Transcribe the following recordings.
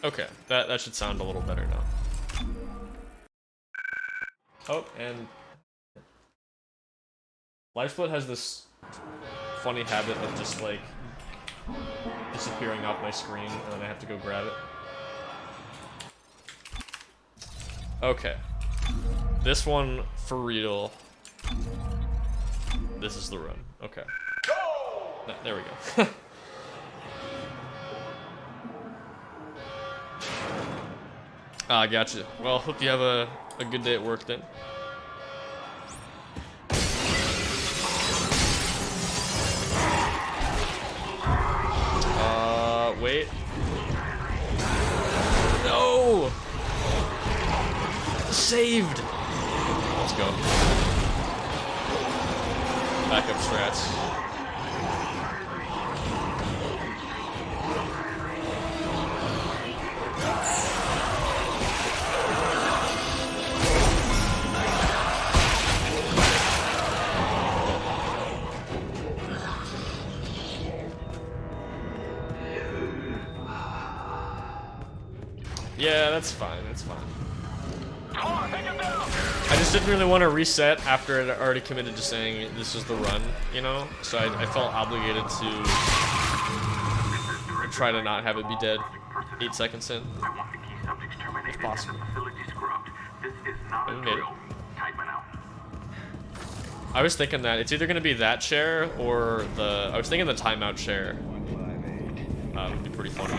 Okay, that should sound a little better now. Oh, and LiveSplit has this funny habit of just like disappearing off my screen, and then I have to go grab it. Okay, this one for real. This is the run. Okay, there we go. Ah, gotcha. Well, hope you have a good day at work then. Wait. No! Saved! Let's go. Backup strats. Yeah, that's fine, that's fine. I just didn't really want to reset after I'd already committed to saying this is the run, you know? So I felt obligated to try to not have it be dead 8 seconds in, if possible. And we made it. I was thinking that it's either going to be that chair or I was thinking the timeout chair would be pretty funny.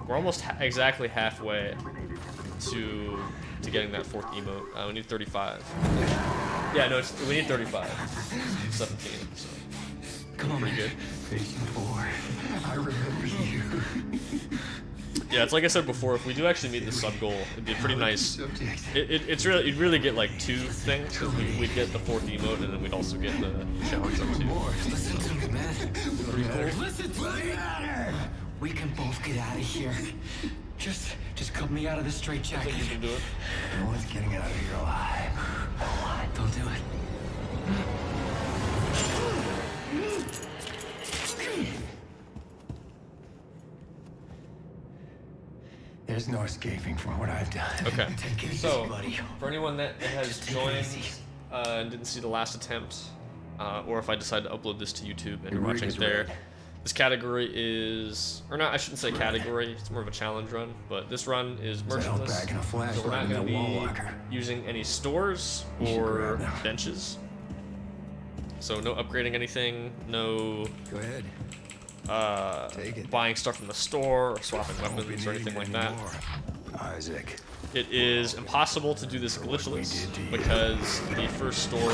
We're almost exactly halfway to getting that 4th emote. We need 35. Yeah, no, we need 35. 17. So. Come on, pretty good. I remember you. Yeah, it's like I said before. If we do actually meet the sub goal, it'd be pretty nice. You'd really get like 2 things. We'd get the 4th emote, and then we'd also get the challenge up too. Listen to me, man. Pretty cool. Listen to me. We can both get out of here. Just cut me out of this straitjacket. I think you can do it. No one's getting out of here alive. Don't do it. There's no escaping from what I've done. Okay. Take it easy, So, buddy. for anyone that has joined and didn't see the last attempt, or if I decide to upload this to YouTube and you're watching it there, this category is, or not, I shouldn't say category, it's more of a challenge run, but this run is merciless, so we're not going to be using any stores or benches. So no upgrading anything, no Go ahead. buying stuff from the store or swapping weapons or anything like that. Isaac. It is impossible to do this glitchless because the first store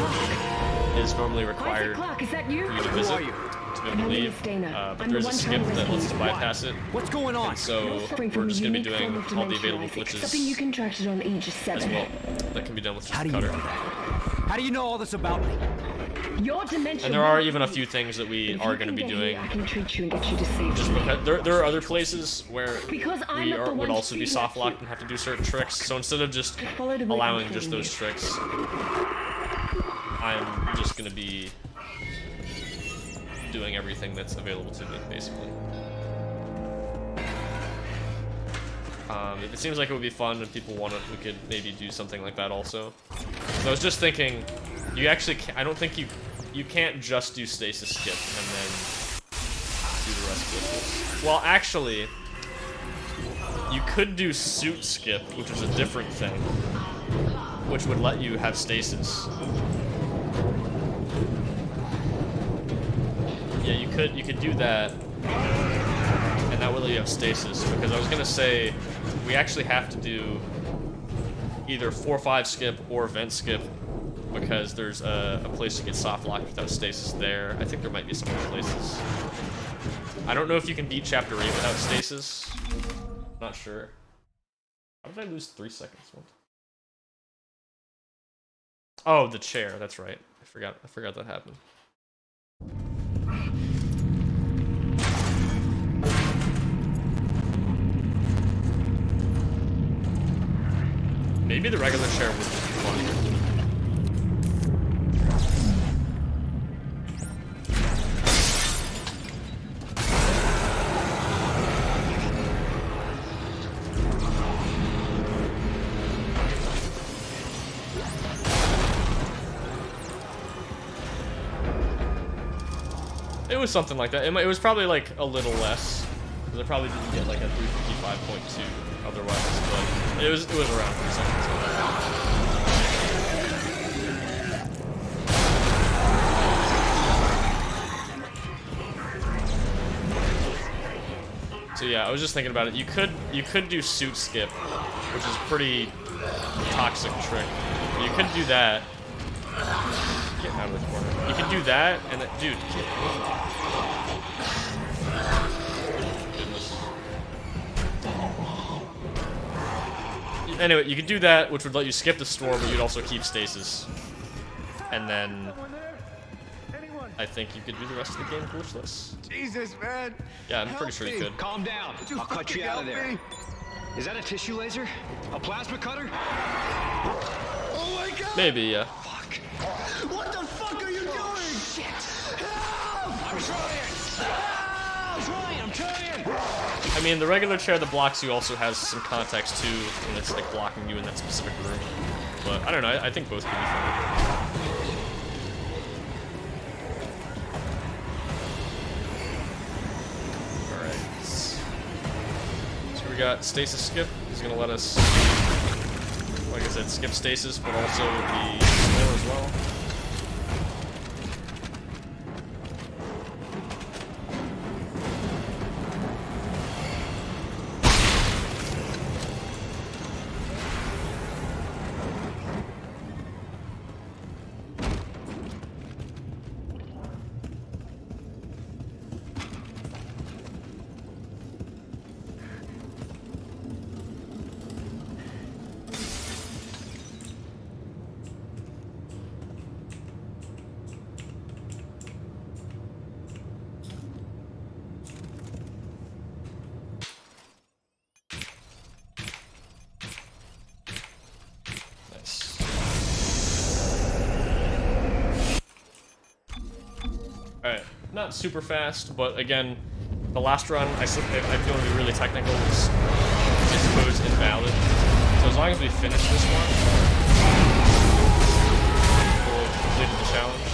is normally required Clark, is that you? for you to visit to be able to leave, but there's a skip that lets us bypass it. What's going on? And so we're just going to be doing all the available glitches Something you contracted on Aegis 7. as well. That can be done with just How a do you know cutter. that? How do you know all this about me? Your dimension. And there are even a few things that we are going to be doing. I can treat you and get you to safety. Just because there are other places where Because I'm we not the would one also be speeding soft at locked you. and have to do certain tricks. So instead of just Follow the way allowing I'm just leading those you. tricks, I'm just gonna be doing everything that's available to me, basically. If it seems like it would be fun and people want it, we could maybe do something like that also. So I was just thinking, you actually I don't think you can't just do stasis skip and then do the rest of it. Well, actually, you could do suit skip, which is a different thing, which would let you have stasis. Yeah, you could do that, and that will let you have stasis. Because I was gonna say, we actually have to do either 4-5 skip or vent skip, because there's a place to get soft locked without stasis there. I think there might be some other places. I don't know if you can beat Chapter 8 without stasis. Not sure. How did I lose 3 seconds? What? Oh, the chair. That's right. I forgot that happened. Maybe the regular chair would be fun. It was something like that. It was probably like a little less, because I probably didn't get like a 355.2 otherwise, but it was around 3 seconds. So yeah, I was just thinking about it. You could do suit skip, which is a pretty toxic trick. You could do that. Get out of the corner. You can do that, and then, dude, get goodness. Anyway, you could do that, which would let you skip the store, but you'd also keep stasis. And then I think you could do the rest of the game glitchless. Jesus, man. Yeah, I'm pretty sure you could. Calm down. I'll cut you out of there. Is that a tissue laser? A plasma cutter? Oh my god! Maybe, yeah. Fuck. What the fuck are you doing? Shit. Help! I'm trying. I'm trying. I mean, the regular chair that blocks you also has some context too, and it's like blocking you in that specific room. But I don't know. I think both could be fun. We got stasis skip. He's gonna let us, like I said, skip stasis, but also the store as well. Alright, not super fast, but again, the last run, I feel to be really technical, was, I suppose, invalid. So as long as we finish this one, we'll have completed the challenge.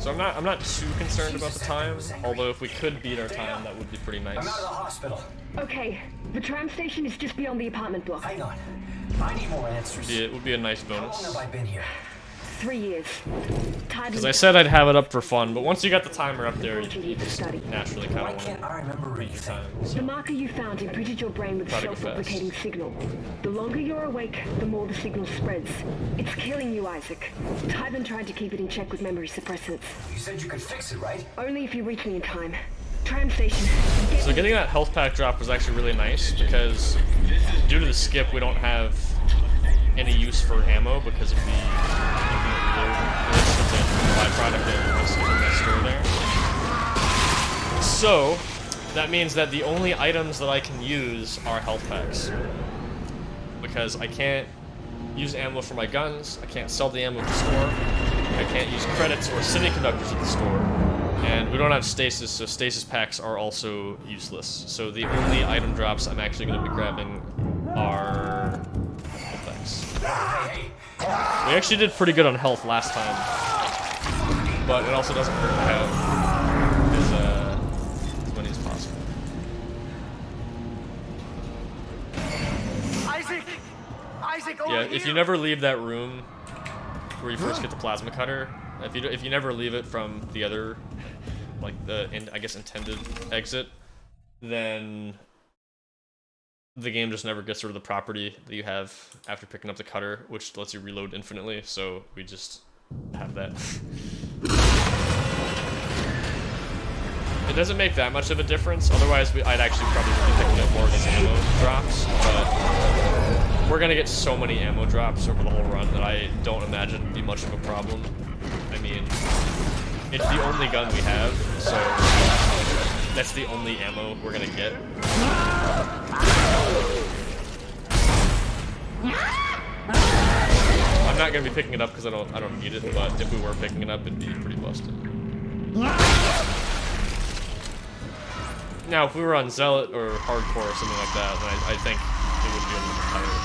So I'm not too concerned about the time, although if we could beat our time, that would be pretty nice. I'm out of the hospital. Okay, the tram station is just beyond the apartment block. Hang on. I need more answers. It would be a nice How long bonus. have I been here? 3 years. Because I said I'd have it up for fun, but once you got the timer up there, you just study. naturally kind Why of can't want I remember to beat your anything? time. The marker you found imprinted your brain with a Try to go self-replicating signal. The longer you're awake, the more the signal spreads. It's killing you, Isaac. Tyban tried to keep it in check with memory suppressants. You said you could fix it, right? Only if you reach me in time. Tram station. So getting that health pack drop was actually really nice, because due to the skip, we don't have any use for ammo because of the infinite reload glitch that's a byproduct of skipping that store there. So that means that the only items that I can use are health packs, because I can't use ammo for my guns, I can't sell the ammo at the store, I can't use credits or semiconductors at the store, and we don't have stasis, so stasis packs are also useless. So the only item drops I'm actually going to be grabbing are health packs. We actually did pretty good on health last time, but it also doesn't hurt to have as many as possible. Isaac, Yeah, if you never leave that room where you first get the plasma cutter, if you never leave it from the other, like I guess intended exit, then the game just never gets rid of the property that you have after picking up the cutter, which lets you reload infinitely, so we just have that. It doesn't make that much of a difference, otherwise I'd actually probably be picking up more of these ammo drops, but we're gonna get so many ammo drops over the whole run that I don't imagine it'd be much of a problem. I mean, it's the only gun we have, so that's the only ammo we're gonna get. I'm not gonna be picking it up because I don't need it, but if we were picking it up, it'd be pretty busted. Now, if we were on Zealot or Hardcore or something like that, then I think it would be a little bit tighter.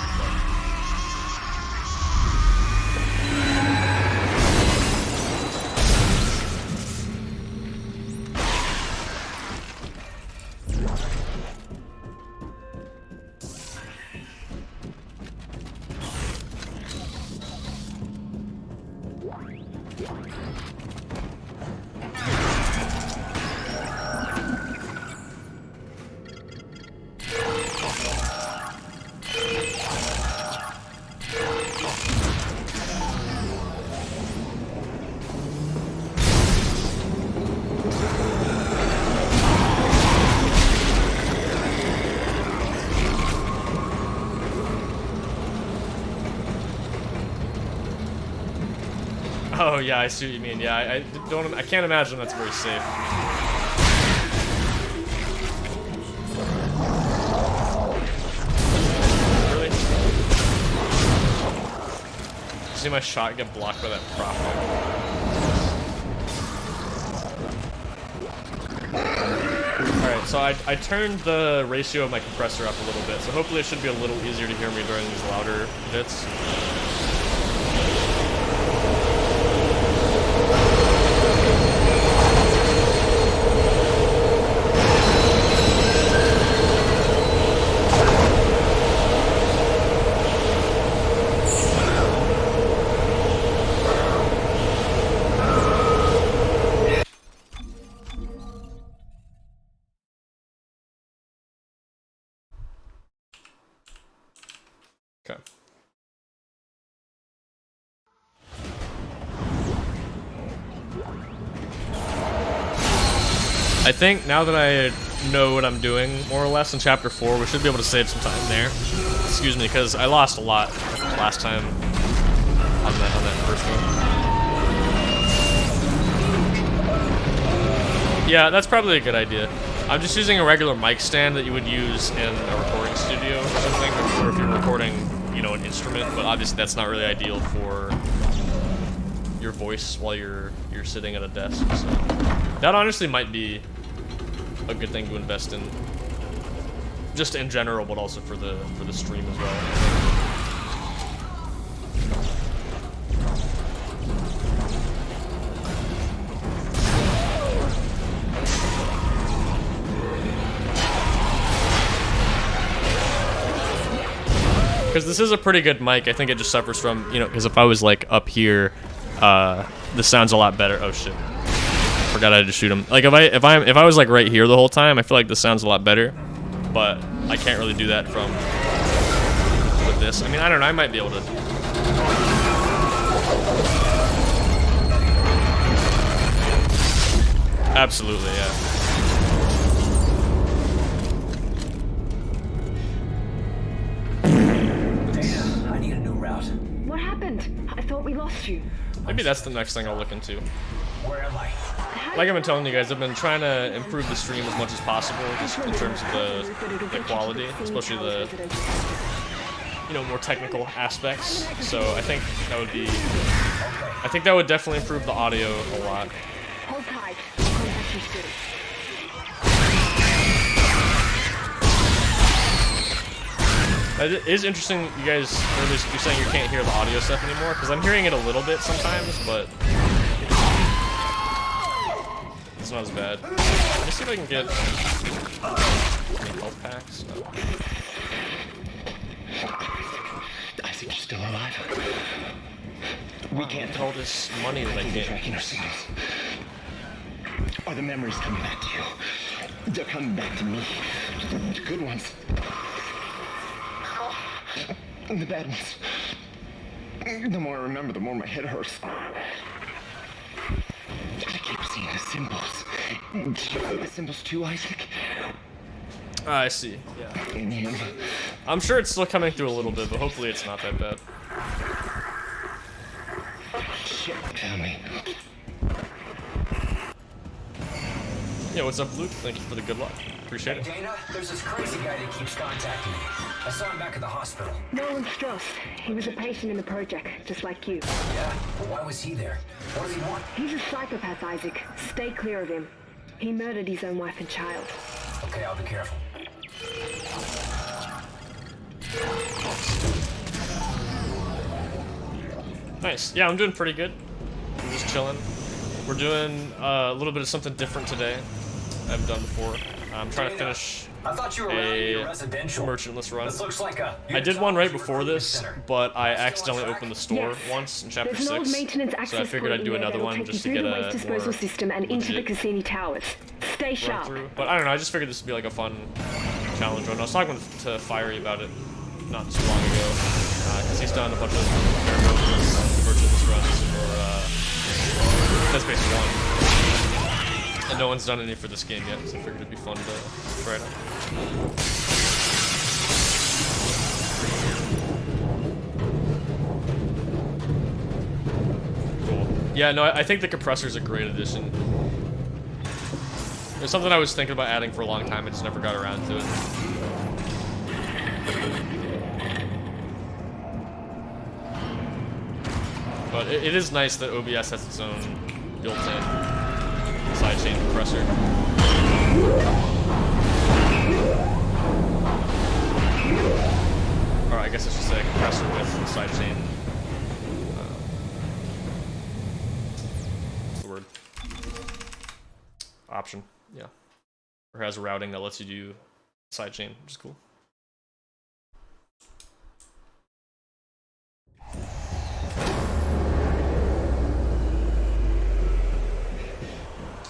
Oh yeah, I see what you mean. Yeah, I can't imagine that's very safe. Really? Did you see my shot get blocked by that prop? Alright, so I turned the ratio of my compressor up a little bit, so hopefully it should be a little easier to hear me during these louder bits. Okay. I think now that I know what I'm doing, more or less, in Chapter 4, we should be able to save some time there. Excuse me, because I lost a lot last time on that first one. Yeah, that's probably a good idea. I'm just using a regular mic stand that you would use in a recording studio or something, or if you're recording, you know, an instrument, but obviously that's not really ideal for your voice while you're sitting at a desk. So that honestly might be a good thing to invest in, just in general, but also for the stream as well. Because this is a pretty good mic. I think it just suffers from, you know, because if I was like up here, the sound's a lot better. Oh shit! Forgot I had to shoot him. Like if I was like right here the whole time, I feel like the sound's a lot better. But I can't really do that with this. I mean, I don't know. I might be able to. Absolutely, yeah. What happened? I thought we lost you. Maybe that's the next thing I'll look into. Where am I? Like I've been telling you guys, I've been trying to improve the stream as much as possible, just in terms of the quality, especially the, you know, more technical aspects. So I think that would definitely improve the audio a lot. Hold tight. Contact you soon. It is interesting, you guys, or at least you're saying you can't hear the audio stuff anymore, because I'm hearing it a little bit sometimes, but it's not as bad. Let me see if I can get any health packs. No. I think you're still alive. We can't All this money that I tracking get. our signals. Are the memories coming back to you? They're coming back to me. The good ones. And the bad ones. The more I remember, the more my head hurts. I keep seeing the symbols. Did you see the symbols too, Isaac? I see, yeah. In him. I'm sure it's still coming through a little bit, but hopefully it's not that bad. Shit, found me. Yeah, what's up, Luke? Thank you for the good luck. Appreciate it. Dana, there's this crazy guy that keeps contacting me. I saw him back at the hospital. Nolan Strauss. He was a patient in the project, just like you. Yeah? Well, why was he there? What does he want? He's a psychopath, Isaac. Stay clear of him. He murdered his own wife and child. Okay, I'll be careful. Nice. Yeah, I'm doing pretty good. I'm just chilling. We're doing a little bit of something different today I haven't done before. I'm trying to finish I thought you were around a your residential. merchantless run. This looks like a. I did one right before this, but I accidentally opened the store Yes. once in Chapter There's an old 6, maintenance so I access figured point I'd do in there another that'll one take just you to through get the waste a more disposal system and into the legit Cassini Towers. Stay run sharp. through. But I don't know, I just figured this would be like a fun challenge run. I was talking to Fiery about it not too long ago, because he's done a bunch of merchantless runs for Dead Space 1. And no one's done any for this game yet, so I figured it'd be fun to try it out. Cool. Yeah, no, I think the compressor's a great addition. It's something I was thinking about adding for a long time. I just never got around to it. But it is nice that OBS has its own built-in sidechain compressor. Or I guess I should say a compressor with sidechain. What's the word? Option, yeah. Or has a routing that lets you do sidechain, which is cool.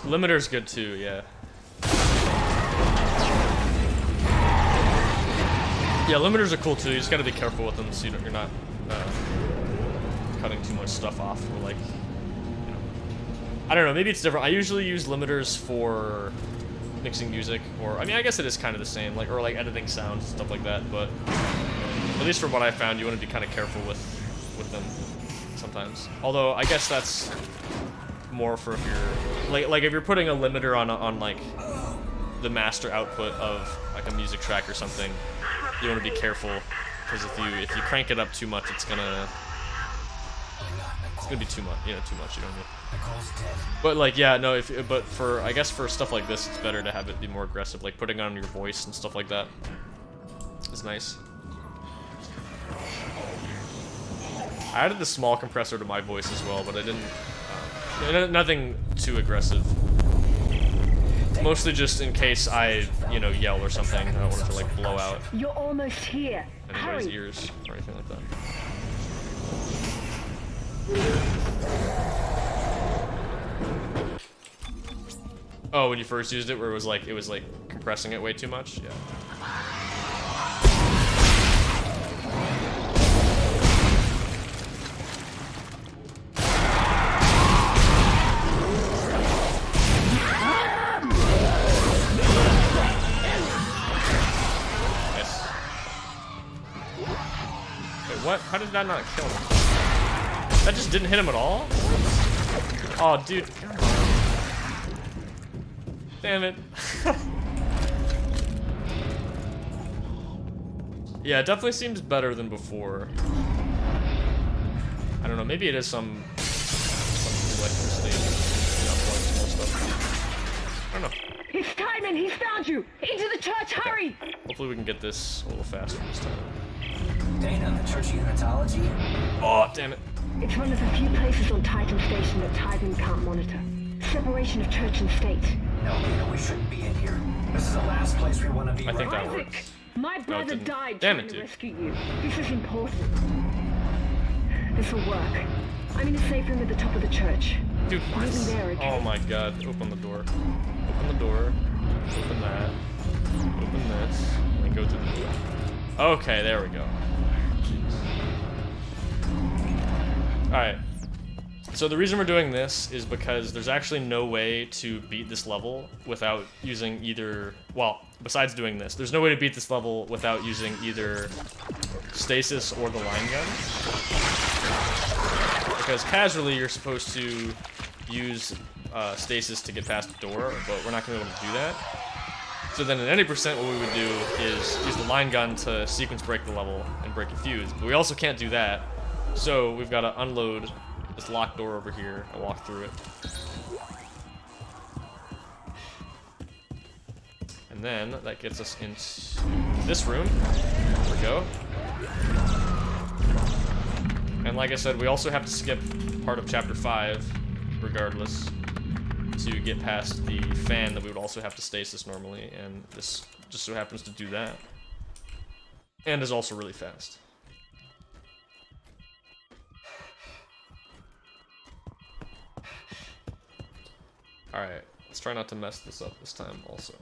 Limiter's good too, yeah. Yeah, limiters are cool too. You just gotta be careful with them so you're not cutting too much stuff off. Or like, you know, I don't know. Maybe it's different. I usually use limiters for mixing music, or I mean, I guess it is kind of the same, like or like editing sounds and stuff like that. But at least from what I found, you want to be kind of careful with them sometimes. Although I guess that's more for if you're like if you're putting a limiter on like the master output of like a music track or something, you want to be careful because if you crank it up too much, it's gonna be too much, you know, too much. You know what I mean? But like, yeah, no. But for I guess for stuff like this, it's better to have it be more aggressive, like putting on your voice and stuff like that. Is nice. I added the small compressor to my voice as well, but I didn't. Nothing too aggressive. Mostly just in case I, you know, yell or something. I don't want it to like blow out You're almost here. anybody's Hurry. ears or anything like that. Oh, when you first used it, where it was like compressing it way too much. Yeah. What? How did that not kill him? That just didn't hit him at all? Oh, dude. Damn it. Yeah, it definitely seems better than before. I don't know, maybe it is some electricity. Stuff. I don't know. It's Timon, he's found you! Into the church, hurry! Hopefully we can get this a little faster this time. Dana, the Church of Unitology? Oh, damn it. It's one of the few places on Titan Station that Timon can't monitor. Separation of church and state. No, Dana, we shouldn't be in here. This is the last place we want to be. I think that Isaac! works. My brother didn't. died Damn trying it, to dude. rescue you. This is important. This will work. I'm in a safe room at the top of the church. Dude, Meet me there, okay? oh my god. Open the door. Open the door. Open that. Open this. And then go through the door. Okay, there we go. Alright. So the reason we're doing this is because there's actually no way to beat this level without using either... Well, besides doing this, there's no way to beat this level without using either stasis or the line gun. Because casually you're supposed to use stasis to get past the door, but we're not going to be able to do that. So then at any percent what we would do is use the line gun to sequence break the level and break a fuse. But we also can't do that. So we've got to unload this locked door over here and walk through it. And then that gets us into this room. There we go. And like I said, we also have to skip part of chapter 5, regardless, to get past the fan that we would also have to stasis normally, and this just so happens to do that. And is also really fast. Alright, let's try not to mess this up this time also.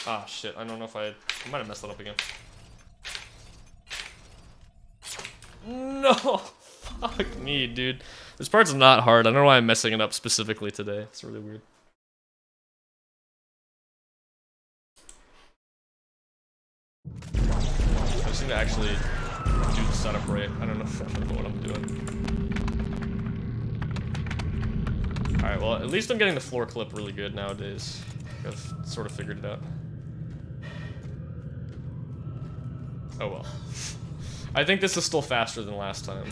Ah, shit, I don't know if I might have messed that up again. No! Fuck me, dude. This part's not hard. I don't know why I'm messing it up specifically today. It's really weird. just need to actually do the setup right. I don't know what I'm doing. Alright, well, at least I'm getting the floor clip really good nowadays. I've sort of figured it out. Oh well. I think this is still faster than last time.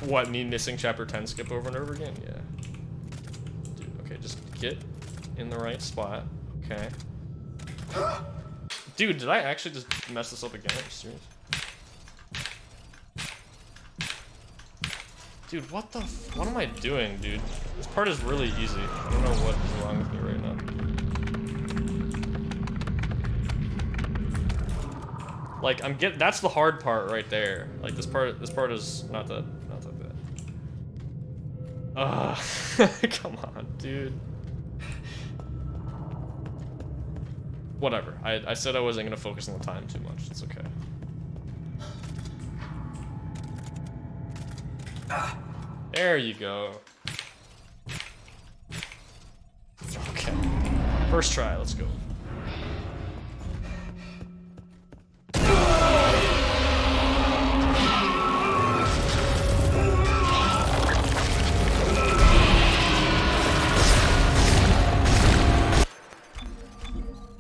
What, me missing chapter 10 skip over and over again? Yeah. Dude, okay, just get in the right spot. Okay. Dude, did I actually just mess this up again? Are you serious? Dude, what am I doing, dude? This part is really easy. I don't know what is wrong with me right now. Like, that's the hard part right there. Like, this part is not that bad. Come on, dude. Whatever. I said I wasn't gonna focus on the time too much. It's okay. There you go. Okay. First try, let's go.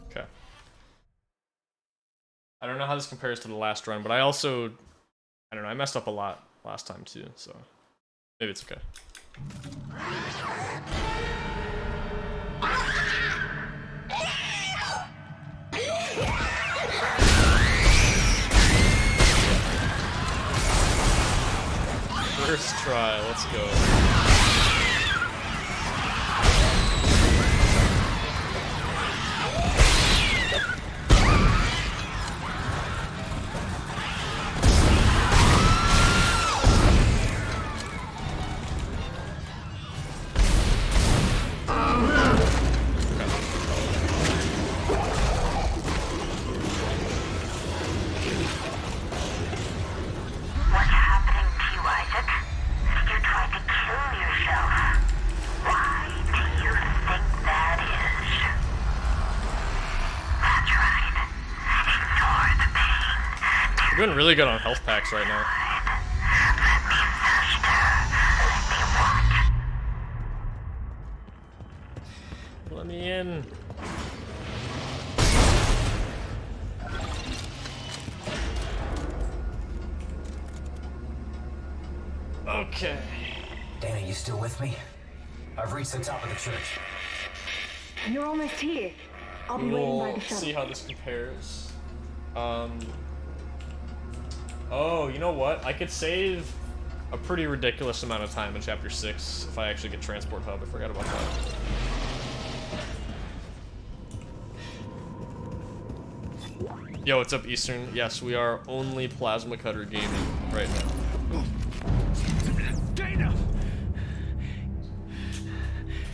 Okay. I don't know how this compares to the last run, but I don't know, I messed up a lot last time too, so maybe it's okay. First try, let's go. We're doing really good on health packs right now. Let me in. Okay. Dana, you still with me? I've reached the top of the church. You're almost here. I'll be waiting by We'll the shuttle. see how this compares. Oh, you know what? I could save a pretty ridiculous amount of time in Chapter 6 if I actually get Transport Hub. I forgot about that. Yo, what's up, Eastern? Yes, we are only Plasma Cutter gaming right now. Dana!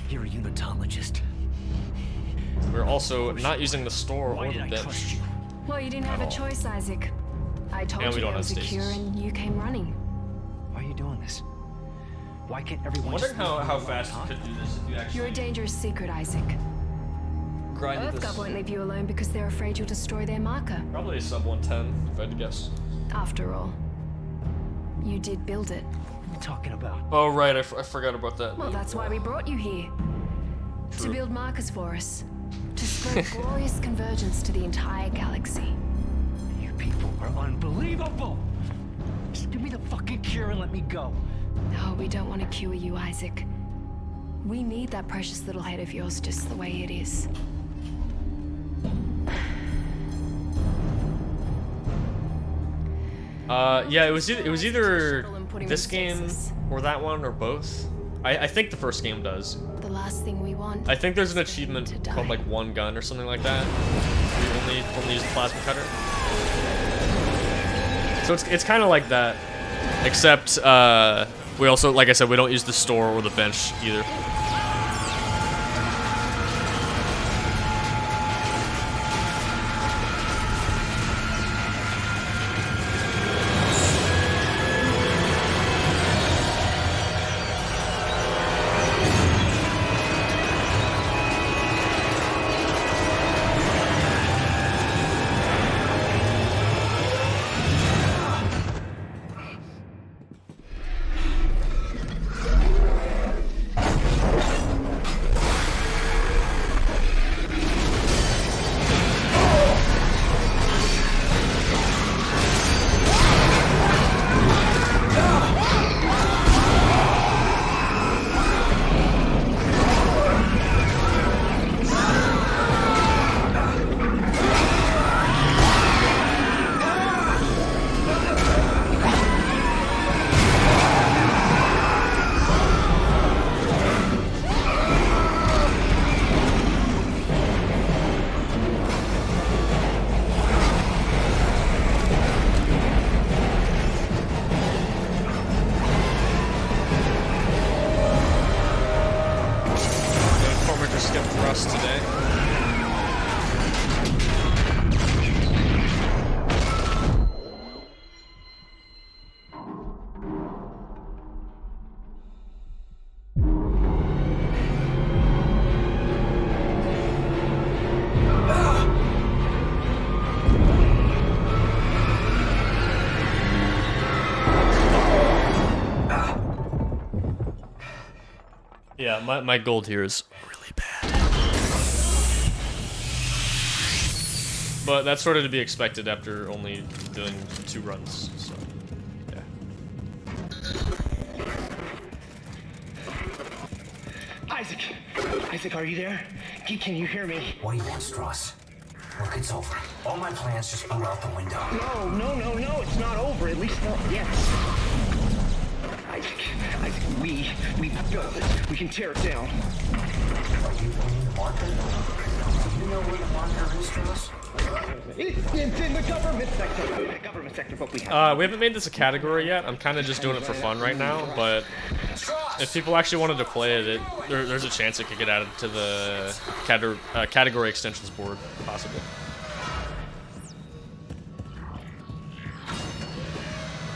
You're a unitologist. We're also not using the store Why or did the I bench. trust you? Well, you didn't have a choice, Isaac. I told And we you don't there was have a cure stasis. and you came running. Why are you doing this? Why can't I'm everyone wondering just leave me how alone, fast huh? you could do this if you actually You're a dangerous secret, Isaac. grinded EarthGov this. won't leave you alone because they're afraid you'll destroy their marker. Probably a sub 110, if I had to guess. After all, you did build it. What are you talking about? Oh, right, I forgot about that. Well, that's why we brought you here. To True. build markers for us. To spread glorious convergence to the entire galaxy. You people are unbelievable! Just give me the fucking cure and let me go. Oh, we don't want to cure you, Isaac. We need that precious little head of yours just the way it is. Yeah, it was either this game or that one or both. I think the first game does. The last thing we want. I think there's an is for him achievement to die. called like one gun or something like that. We only use the plasma cutter. So it's kind of like that, except we also, like I said, we don't use the store or the bench either. skip thrust today. Yeah, my gold here is really bad. But that's sort of to be expected after only doing 2 runs, so yeah. Isaac, are you there? Can you hear me? What do you want, Strauss? Look, it's over. All my plans just blew out the window. No, it's not over. At least not yet. Isaac, we can tear it down. Are you in the marker? Do you know where the marker is, Strauss? It's in the government sector, but we have... We haven't made this a category yet. I'm kind of just doing it for fun right now, but if people actually wanted to play it, there's a chance it could get added to the category extensions board, possibly.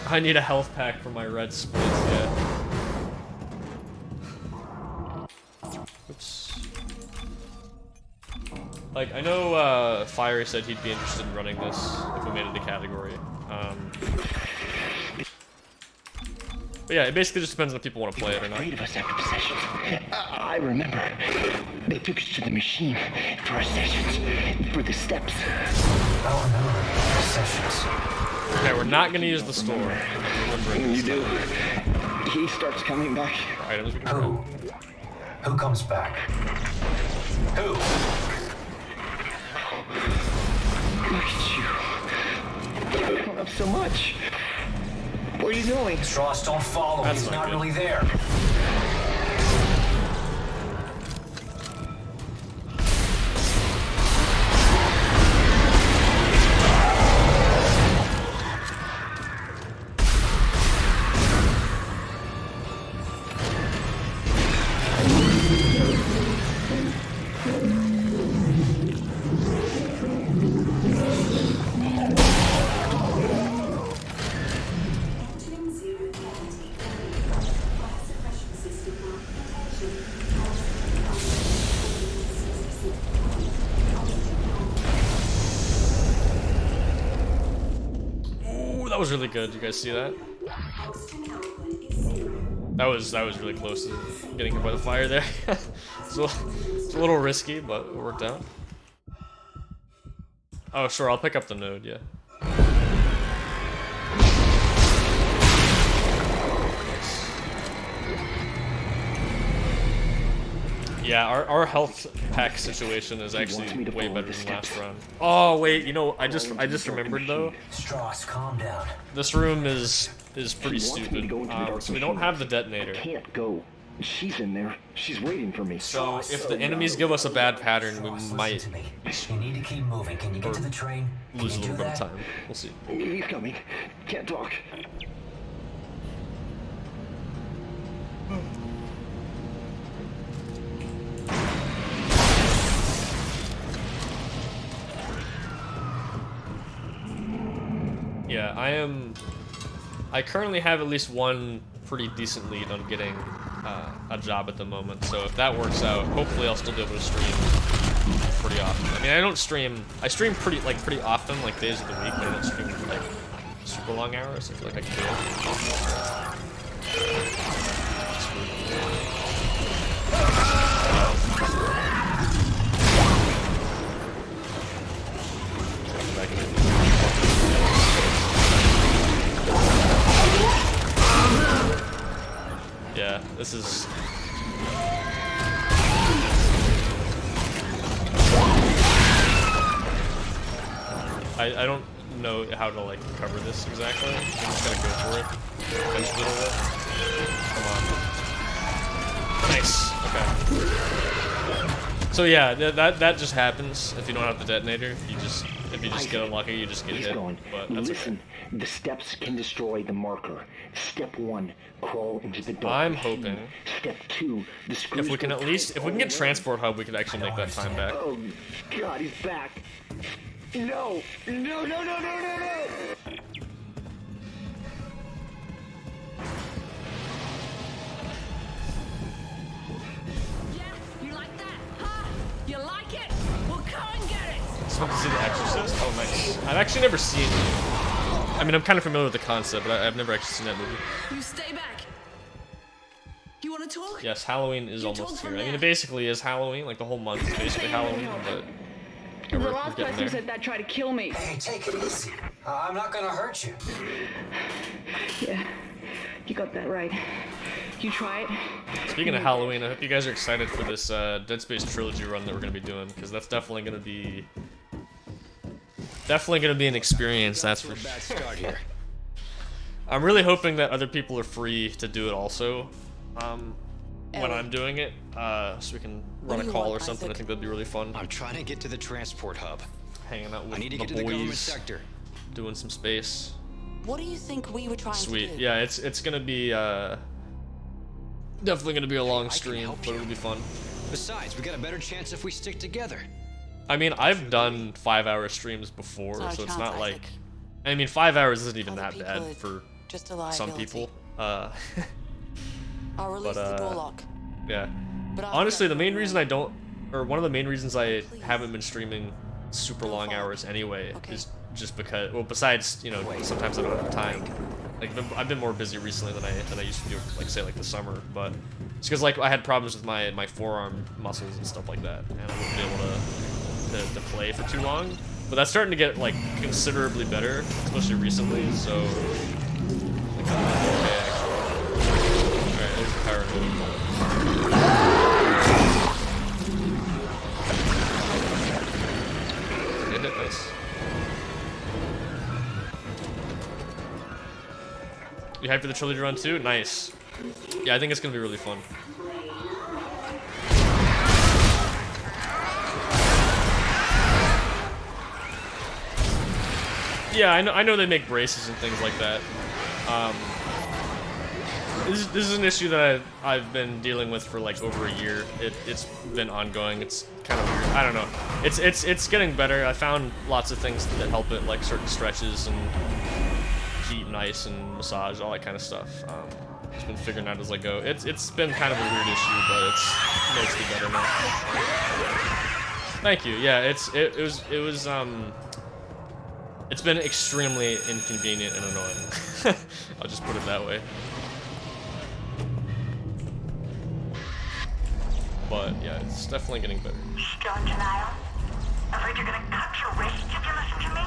I need a health pack for my red splits, yeah. Oops. Like, I know Fiery said he'd be interested in running this if we made it a category. But yeah, it basically just depends on if people want to play it or not. Afraid of us after possessions. I remember. They took us to the machine for our sessions, for the steps. I remember the sessions. Okay, we're not gonna use the store. When you do, he starts coming back. Items we can Who? Who comes back? Who? Look at you. You don't have so much. Where are you going? Strauss, don't follow. That's He's not not good. really there. That was really good. You guys see that? That was really close to getting hit by the fire there. it's a little risky, but it worked out. Oh, sure. I'll pick up the node. Yeah. Yeah, our health pack situation is actually way better than last round. Oh wait, you know, I just remembered though. Strauss, calm down. This room is pretty stupid. So we don't have the detonator. Can't go. She's in there. She's waiting for me. So if the enemies give us a bad pattern, we Strauss, might listen to me. You need to keep moving. Can you get to the train? Can lose a you little do bit of that? time. We'll see. He's coming. Can't talk. Yeah, I currently have at least one pretty decent lead on getting a job at the moment. So if that works out, hopefully I'll still be able to stream pretty often. I mean, I stream pretty often, like days of the week, but I don't stream like super long hours. I feel like I can Yeah, this is... I don't know how to like cover this exactly. I'm just gonna go for it. Punch a little bit. Come on. Nice. Okay. So yeah, that just happens if you don't have the detonator. You just If you just get unlucky, you just get He's hit. gone. But that's Listen, the steps can destroy the marker. Step 1, crawl into the dark. I'm hoping Step 2, the screws if we can go at least, tight if we can all get around. transport hub, we could actually make that time back. Oh, God, he's back. No, no, no, no, no, no, no. Yeah, you like that? Huh? You like it? Well, come and get it! Just want to see The Exorcist. Oh, nice. I've actually never seen. I mean, I'm kind of familiar with the concept, but I've never actually seen that movie. You stay back. You want to talk? Yes, Halloween is You almost told here. from I mean, there. it basically is Halloween. Like the whole month is basically Halloween, but The we're last getting person there. who said that tried to kill me. Hey, take it easy. I'm not gonna hurt you. Yeah, you got that right. You try it. Speaking of Halloween, I hope you guys are excited for this Dead Space Trilogy run that we're going to be doing, because that's definitely going to be an experience. That's for Bad start here. I'm really hoping that other people are free to do it also when I'm doing it, so we can run a call or something. I think that'd be really fun. I'm trying to get to the transport hub. Hanging out with I need to the get to the government boys, sector. doing some space. What do you think we were trying Sweet. to do? Yeah, it's gonna be definitely gonna be a long I can stream, help but you. it'll be fun. Besides, we got a better chance if we stick together. I mean, I've done 5-hour streams before, Sorry, so it's Chance, not Isaac. like. I mean, 5 hours isn't even Other that people bad are for just a some liability. people. I'll release but, the door lock. Yeah. But I'll Honestly, the get main you reason I don't, or one of the main reasons I Please. haven't been streaming super Don't long follow hours me. anyway Okay. is just because, well, besides, you know, sometimes I don't have time. Like, I've been more busy recently than I used to do, like, say, like the summer, but it's because, like, I had problems with my forearm muscles and stuff like that, and I wouldn't be able to play for too long. But that's starting to get, like, considerably better, especially recently, so. Like, I'm okay, actually. Alright, there's the power move. Hit it, nice. You hyped for the trilogy run too? Nice. Yeah, I think it's gonna be really fun. Yeah, I know they make braces and things like that. This is an issue that I've been dealing with for like over a year. It's been ongoing. It's kind of weird. I don't know. It's getting better. I found lots of things that help it, like certain stretches and heat and ice and massage, all that kind of stuff. Just been figuring out as I go. It's been kind of a weird issue, but it's mostly better now. Thank you. Yeah, it's been extremely inconvenient and annoying. I'll just put it that way. But yeah, it's definitely getting better. Still in denial? Afraid you're gonna cut your wrists if you listen to me?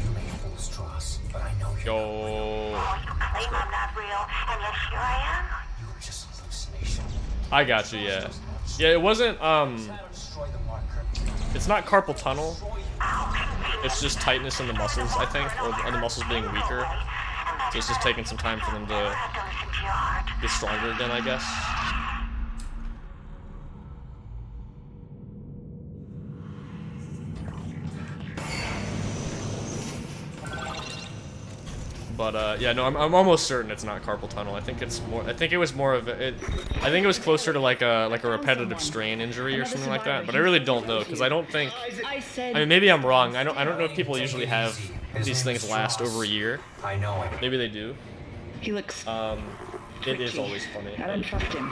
You may pull straws, but I know you. Yo. Oh, you claim I'm not real, and yet here I am. You were just a hallucination. I got you. Yeah. Yeah. It wasn't. Destroy the marker. It's not carpal tunnel. It's just tightness in the muscles, I think, or the muscles being weaker. So it's just taking some time for them to Have to listen to your heart. get stronger again, I guess. But yeah, no, I'm almost certain it's not carpal tunnel. I think it's more. I think it was more of it. I think it was closer to like a repetitive strain injury or something like that. But I really don't know because I don't think. I said. I mean, maybe I'm wrong. I don't know if people usually have these things last over a year. I know it. Maybe they do. He looks. It is always funny. I don't trust him.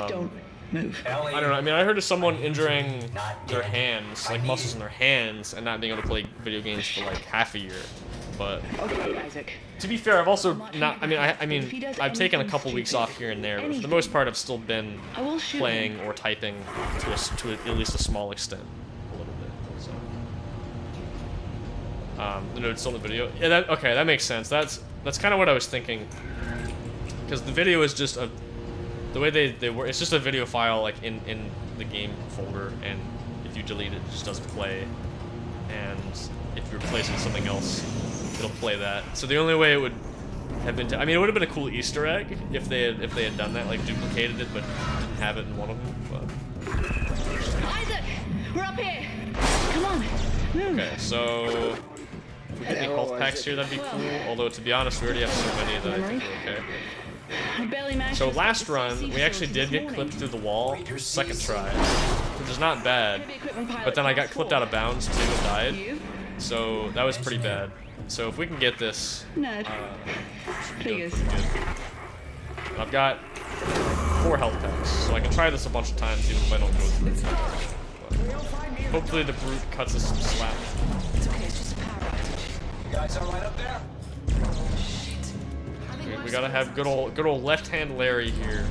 Don't move. I don't know. I mean, I heard of someone injuring their hands, like muscles in their hands, and not being able to play video games for like half a year. But Okay, Isaac. to be fair, I've also not. I mean, I've taken a couple weeks off here and there, but for the most part, I've still been I will shoot playing or typing to at least a small extent, a little bit. So, the notes on the video. Yeah, that makes sense. That's kind of what I was thinking, because the video is just the way they work. It's just a video file like in the game folder, and if you delete it, it just doesn't play. And if you replace it with something else, it'll play that. So the only way it would have been, I mean, it would have been a cool Easter egg if they had done that, like duplicated it, but didn't have it in one of them. But Isaac, We're up here. Come on. Move. Okay, so if we get any health packs here, that'd be cool. Although to be honest, we already have so many that I think we're okay. I barely managed So to last escape the run, CC we actually facility did get this clipped morning. through the wall, second try, which is not bad. But then I got clipped out of bounds too and died. You? So that was pretty bad. So if we can get this, Nerd. should be doing Figures. pretty good. And I've got 4 health packs, so I can try this a bunch of times even if I don't go through. But hopefully the brute cuts us some slack. It's okay, it's just a power outage. You guys all right up there? We gotta have good old left hand Larry here.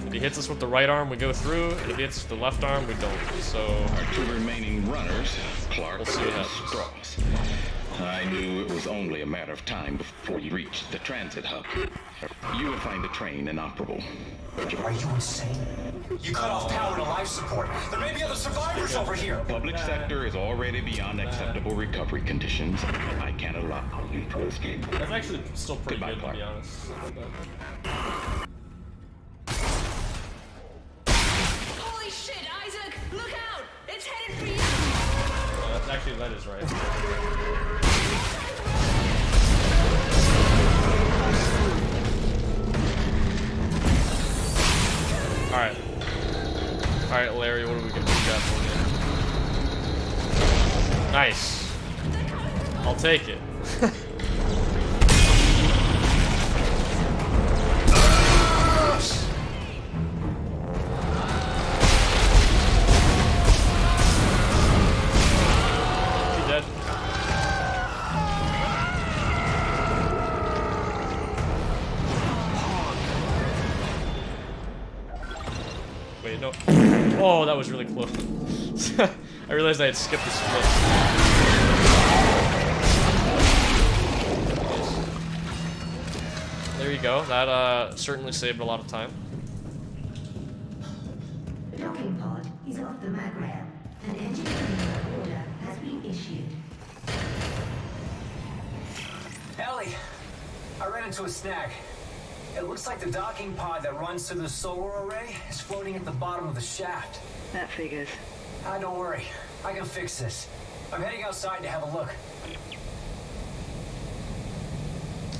If he hits us with the right arm, we go through, and if he hits us with the left arm, we don't. So Our 2 remaining runners, Clark We'll see what and happens. Strauss. I knew it was only a matter of time before you reached the transit hub. You would find the train inoperable. Are you insane? You cut off power to life support. There may be other survivors over here. Public sector is already beyond acceptable recovery conditions. I can't allow you to escape. that's actually still pretty Goodbye, good to Clark. be honest. Not bad. Holy shit, Isaac! Look out! It's headed for you! That's actually, that is right. Alright. Alright, Larry, what do we got for you? Nice. I'll take it. He dead? Wait, no. Oh, that was really close. I realized I had skipped the split. There you go. That certainly saved a lot of time. The docking pod is off the mag rail. An engineering order has been issued. Ellie, I ran into a snag. It looks like the docking pod that runs to the solar array is floating at the bottom of the shaft. That figures. Don't worry. I can fix this. I'm heading outside to have a look.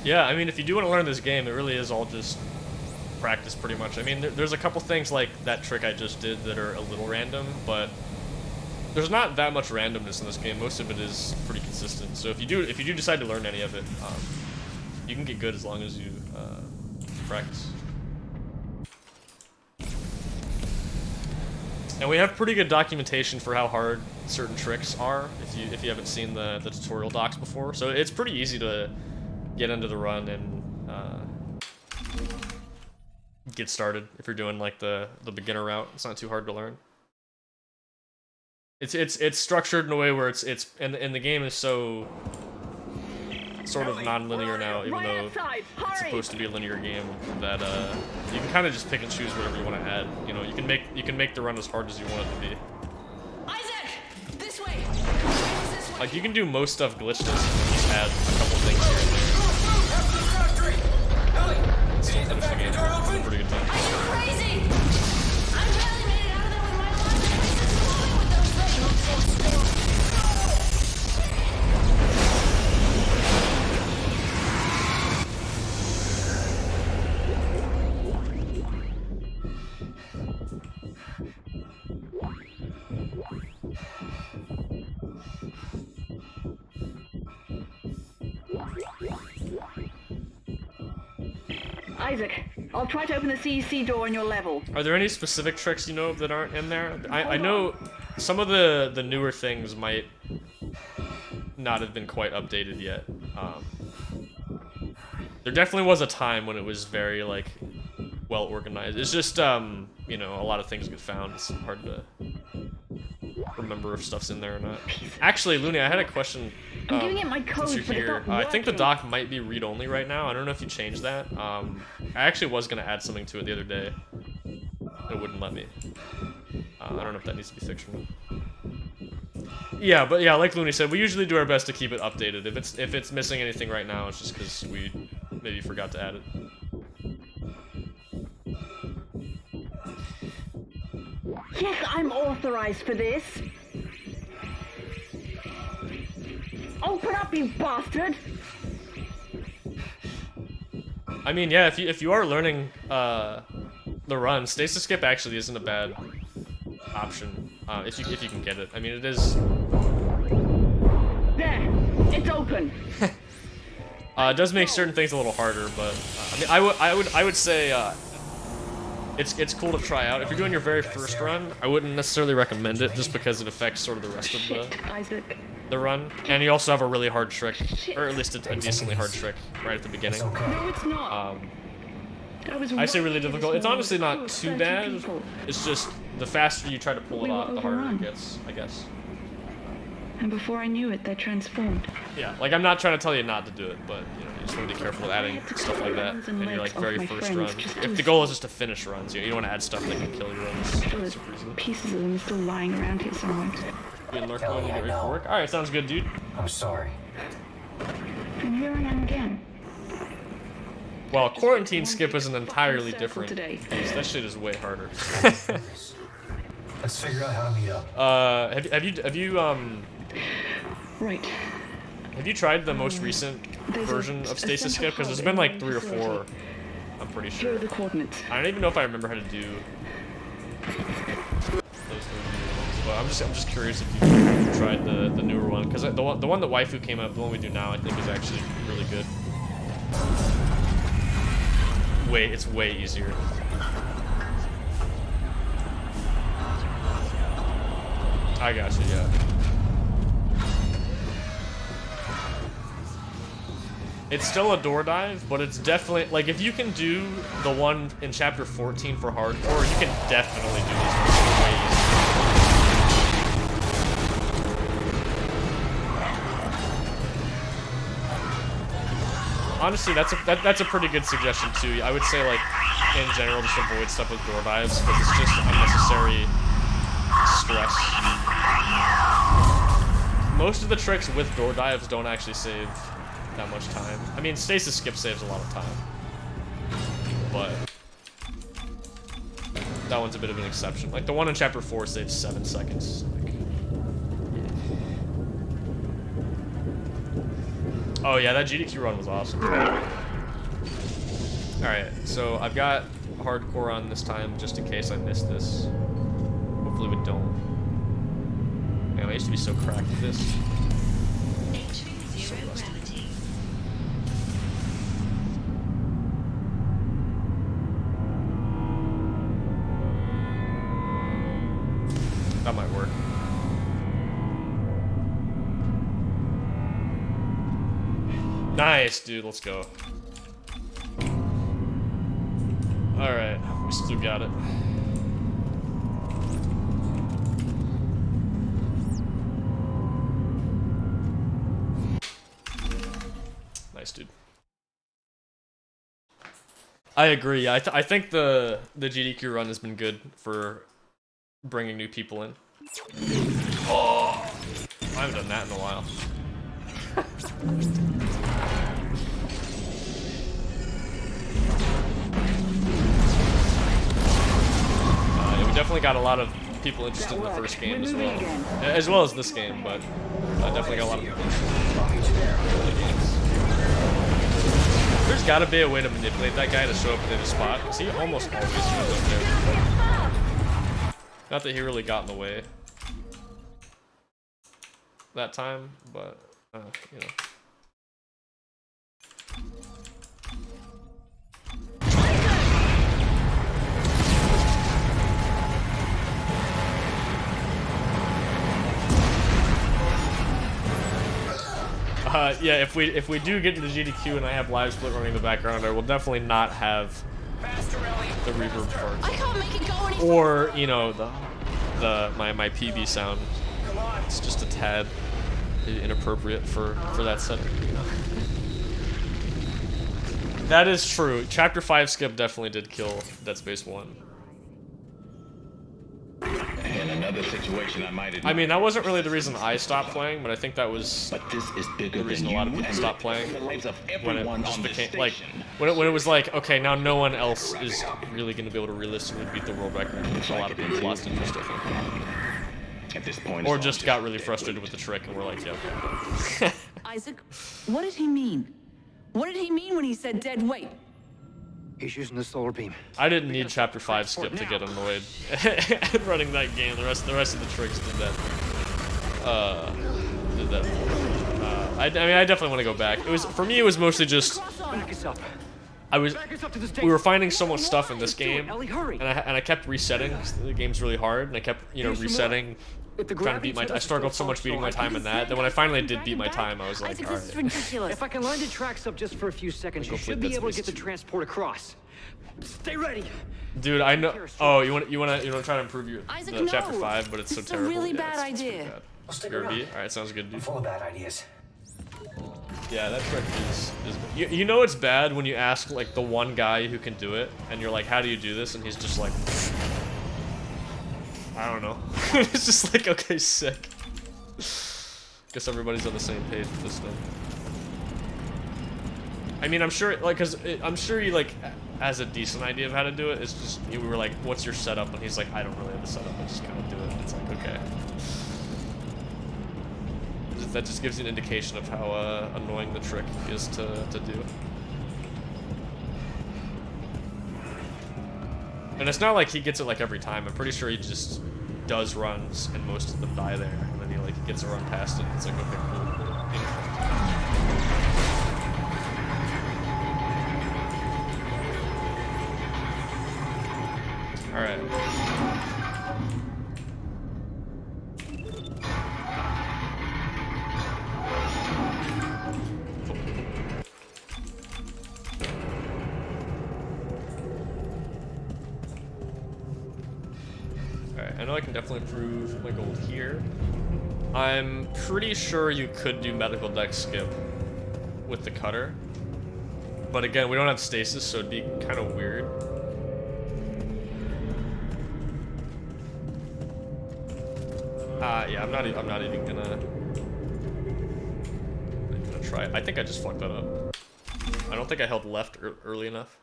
Yeah, I mean, if you do want to learn this game, it really is all just practice, pretty much. I mean, there's a couple things like that trick I just did that are a little random, but there's not that much randomness in this game. Most of it is pretty consistent. So if you do decide to learn any of it, you can get good as long as you practice. And we have pretty good documentation for how hard certain tricks are if you haven't seen the tutorial docs before. So it's pretty easy to get into the run and get started if you're doing like the beginner route. It's not too hard to learn. It's structured in a way where it's and the game is so sort of non-linear now, even though it's supposed to be a linear game, that you can kind of just pick and choose whatever you want to add. You know, you can make the run as hard as you want it to be. Isaac! This way! This way! Like you can do most stuff glitchless and just add a couple things here and there. Still finish the game in a pretty good time. Are you crazy? I barely made it out of there with my life. This is fooling with those things. Isaac, I'll try to open the CEC door on your level. Are there any specific tricks you know of that aren't in there? I know some of the newer things might not have been quite updated yet. There definitely was a time when it was very like well organized. It's just you know, a lot of things get found. It's hard to remember if stuff's in there or not. Actually, Looney, I had a question. I'm giving it my code, since you're but it's here. not I think the working. doc might be read-only right now. I don't know if you changed that. I actually was gonna add something to it the other day. It wouldn't let me. I don't know if that needs to be fixed or not. Yeah, but yeah, like Looney said, we usually do our best to keep it updated. If it's missing anything right now, it's just because we maybe forgot to add it. Yes, I'm authorized for this. Open up, you bastard! I mean, yeah, if you are learning the run, stasis skip actually isn't a bad option if you can get it. I mean, it is. There, it's open. It does make certain things a little harder, but I mean, I would say it's cool to try out. If you're doing your very first run, I wouldn't necessarily recommend it just because it affects sort of the rest of the run. And you also have a really hard trick, or at least a decently hard trick right at the beginning. No, it's not. I say really difficult. It's honestly not too bad. It's just the faster you try to pull it off, the harder it gets, I guess. And before I knew it, they transformed. Yeah, like I'm not trying to tell you not to do it, but you know, you just want to be careful with adding stuff like that in your like very first run. If the goal is just to finish runs, you don't want to add stuff that can kill your runs. Super easily. Pieces of them are still lying around here somewhere. You lurk mode and get ready for work. All right, sounds good, dude. I'm sorry. And here I am again. Well, quarantine skip is an entirely different piece. That shit is way harder. Let's figure out how to meet up. Have you Right. Have you tried the most recent version of stasis skip? Because there's been like 3 or 4. I'm pretty sure. The coordinates. I don't even know if I remember how to do those ones, but I'm just curious if you tried the newer one, because the one that Waifu came up, the one we do now, I think is actually really good. It's way easier. I gotcha, yeah. It's still a door dive, but it's definitely, like, if you can do the one in chapter 14 for hardcore, you can definitely do these ones way easier. Honestly, that's a pretty good suggestion too. I would say, like, in general, just avoid stuff with door dives because it's just unnecessary stress. Most of the tricks with door dives don't actually save that much time. I mean, stasis skip saves a lot of time, but that one's a bit of an exception. Like the one in chapter 4 saves 7 seconds. Like, oh yeah, that GDQ run was awesome. Alright, so I've got hardcore on this time just in case I miss this. Hopefully we don't. Man, I used to be so cracked at this. So rusty. That might work. Nice, dude. Let's go. Alright, we still got it. Nice, dude. I agree. I think the GDQ run has been good for bringing new people in. Oh, I haven't done that in a while. Yeah, we definitely got a lot of people interested in the first game as well as this game, but I definitely got a lot of people interested in the games. There's gotta be a way to manipulate that guy to show up in his spot, because he almost always shows up there. Not that he really got in the way that time, but, you know. Yeah, if we do get to the GDQ and I have live split running in the background, I will definitely not have the reverb part. I can't make it go any Or, you know, my PB sound. It's just a tad inappropriate for that setting. That is true. Chapter 5 skip definitely did kill Dead Space 1. In another situation, I mean, that wasn't really the reason I stopped playing, but I think that was the reason a lot of people stopped playing. When it just became like, when it was like, okay, now no one else is really going to be able to realistically beat the world record. A lot of people lost interest, I think. At this point, or just got really frustrated with the trick and were like, yeah, okay. Isaac, what did he mean? What did he mean when he said dead weight? He's using the solar beam. I didn't need Chapter 5 skip to get annoyed at running that game. The rest of the tricks did that. I mean, I definitely want to go back. It was, for me, it was mostly just we were finding so much stuff in this game, and I kept resetting. The game's really hard, and I kept, you know, resetting, trying to beat my. I struggled so much beating my time in that. Then when I finally did beat my time, I was like, all right. If I can line the tracks up just for a few seconds, you should be able to get the transport across. Stay ready. Dude, I know. Oh, you want to try to improve your Isaac, the Chapter 5, but it's so terrible. It's a really yeah, bad it's idea. bad. You're a B? Alright, sounds good, dude. I'm full of bad ideas. Yeah, that trick is you know it's bad when you ask like the one guy who can do it, and you're like, how do you do this? And he's just like, I don't know. It's just like, okay, sick. Guess everybody's on the same page with this thing. I mean, I'm sure, like, I'm sure he like has a decent idea of how to do it. It's just, we were like, what's your setup? And he's like, I don't really have a setup. I just kind of do it. And it's like, okay. That just gives you an indication of how annoying the trick is to do. And it's not like he gets it like every time. I'm pretty sure he just does runs and most of them die there, and then he like gets a run past it. And it's like, okay, cool. All right. I know I can definitely improve my gold here. I'm pretty sure you could do medical deck skip with the cutter. But again, we don't have stasis, so it'd be kind of weird. Yeah, I'm not even gonna try it. I think I just fucked that up. I don't think I held left early enough.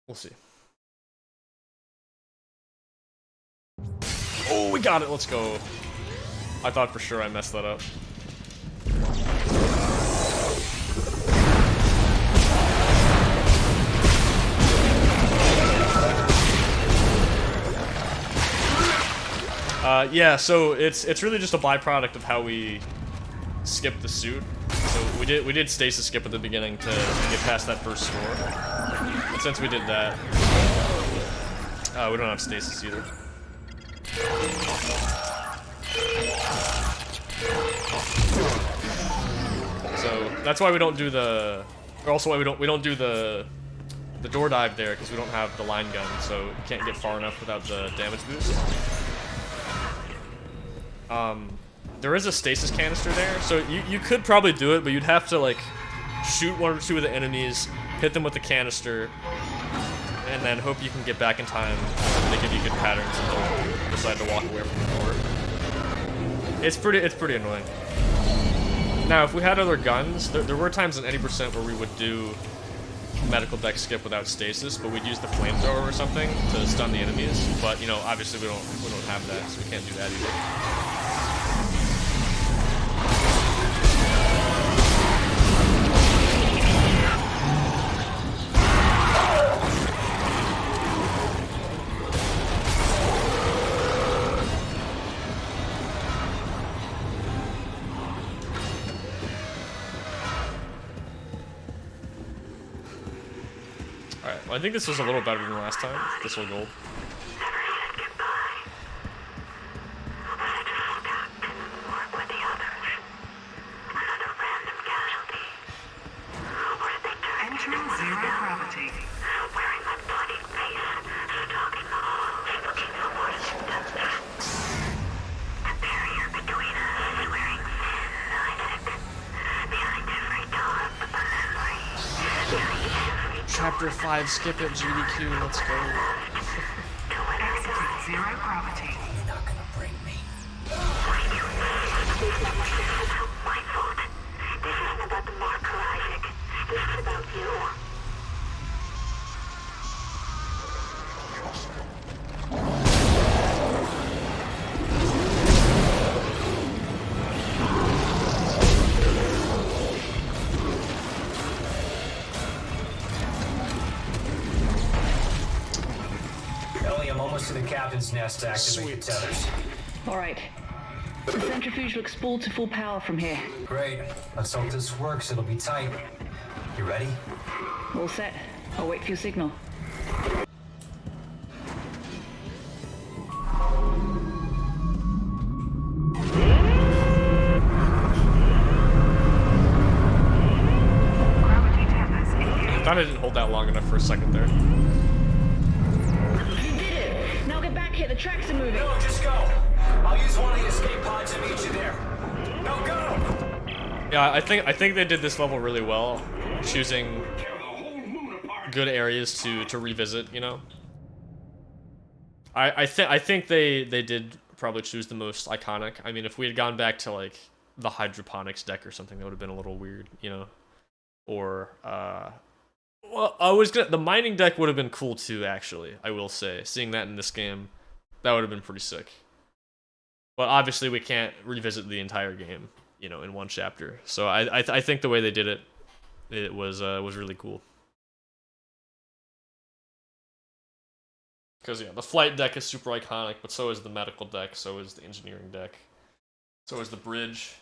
We'll see. Oh, we got it. Let's go. I thought for sure I messed that up. Yeah, so it's really just a byproduct of how we skip the suit. So we did stasis skip at the beginning to get past that first score. And since we did that, we don't have stasis either. So that's why we don't do the, or also why we don't do the door dive there, because we don't have the line gun, so you can't get far enough without the damage boost. There is a stasis canister there, so you could probably do it, but you'd have to like shoot one or two of the enemies, hit them with the canister, and then hope you can get back in time. They give you good patterns and don't decide to walk away from the door. It's pretty annoying. Now, if we had other guns, there were times in any percent where we would do medical deck skip without stasis, but we'd use the flamethrower or something to stun the enemies. But you know, obviously we don't have that, so we can't do that either. Alright, well, I think this was a little better than last time. This will gold. Chapter 5 skip at GDQ, let's go. Exit zero gravity. You're not gonna bring me. My fault. This isn't about the marker, Isaac. This is about you. close to the captain's nest to activate the tethers. All right. The centrifuge looks spooled to full power from here. Great. Let's hope this works. It'll be tight. You ready? All set. I'll wait for your signal. I thought I didn't hold that long enough for a second there. You did it! Now get back here, the tracks are moving. No, just go. I'll use one of the escape pods to meet you there. No, go! Yeah, I think they did this level really well, choosing good areas to revisit, you know? I think they did probably choose the most iconic. I mean, if we had gone back to like the hydroponics deck or something, that would have been a little weird, you know? Or well, the mining deck would have been cool too, actually, I will say. Seeing that in this game, that would have been pretty sick. But obviously we can't revisit the entire game, you know, in one chapter. So I think the way they did it, it was really cool. Because, yeah, the flight deck is super iconic, but so is the medical deck, so is the engineering deck, so is the bridge.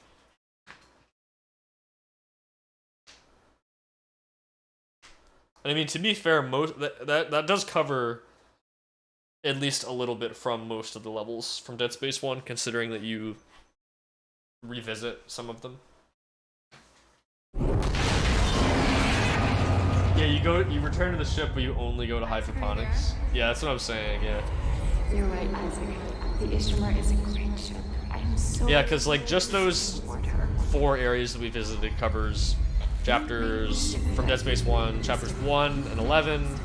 And I mean, to be fair, that does cover at least a little bit from most of the levels from Dead Space 1, considering that you revisit some of them. Yeah, you return to the ship, but you only go to hydroponics. Yeah, that's what I'm saying, yeah. You're right, Isaac. The Ishimar is a great ship. I am so... Yeah, because, like, just those 4 areas that we visited covers chapters from Dead Space 1, chapters 1 and 11,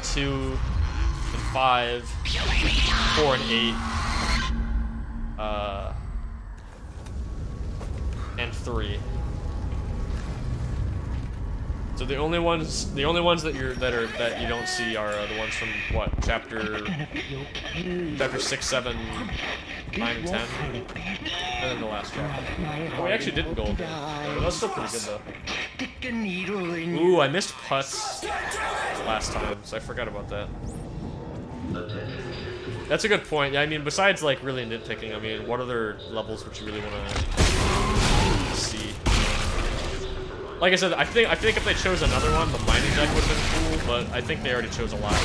2 and 5, 4 and 8, and 3. So the only ones that you don't see are the ones from what, chapter 6, 7, 9, and 10, and then the last chapter. Oh, we actually didn't gold, but that's still pretty good though. Ooh, I missed putts last time, so I forgot about that. That's a good point. Yeah, I mean, besides like really nitpicking, I mean, what other levels would you really want to see? Like I said, I think if they chose another one, the mining deck would have been cool, but I think they already chose a lot.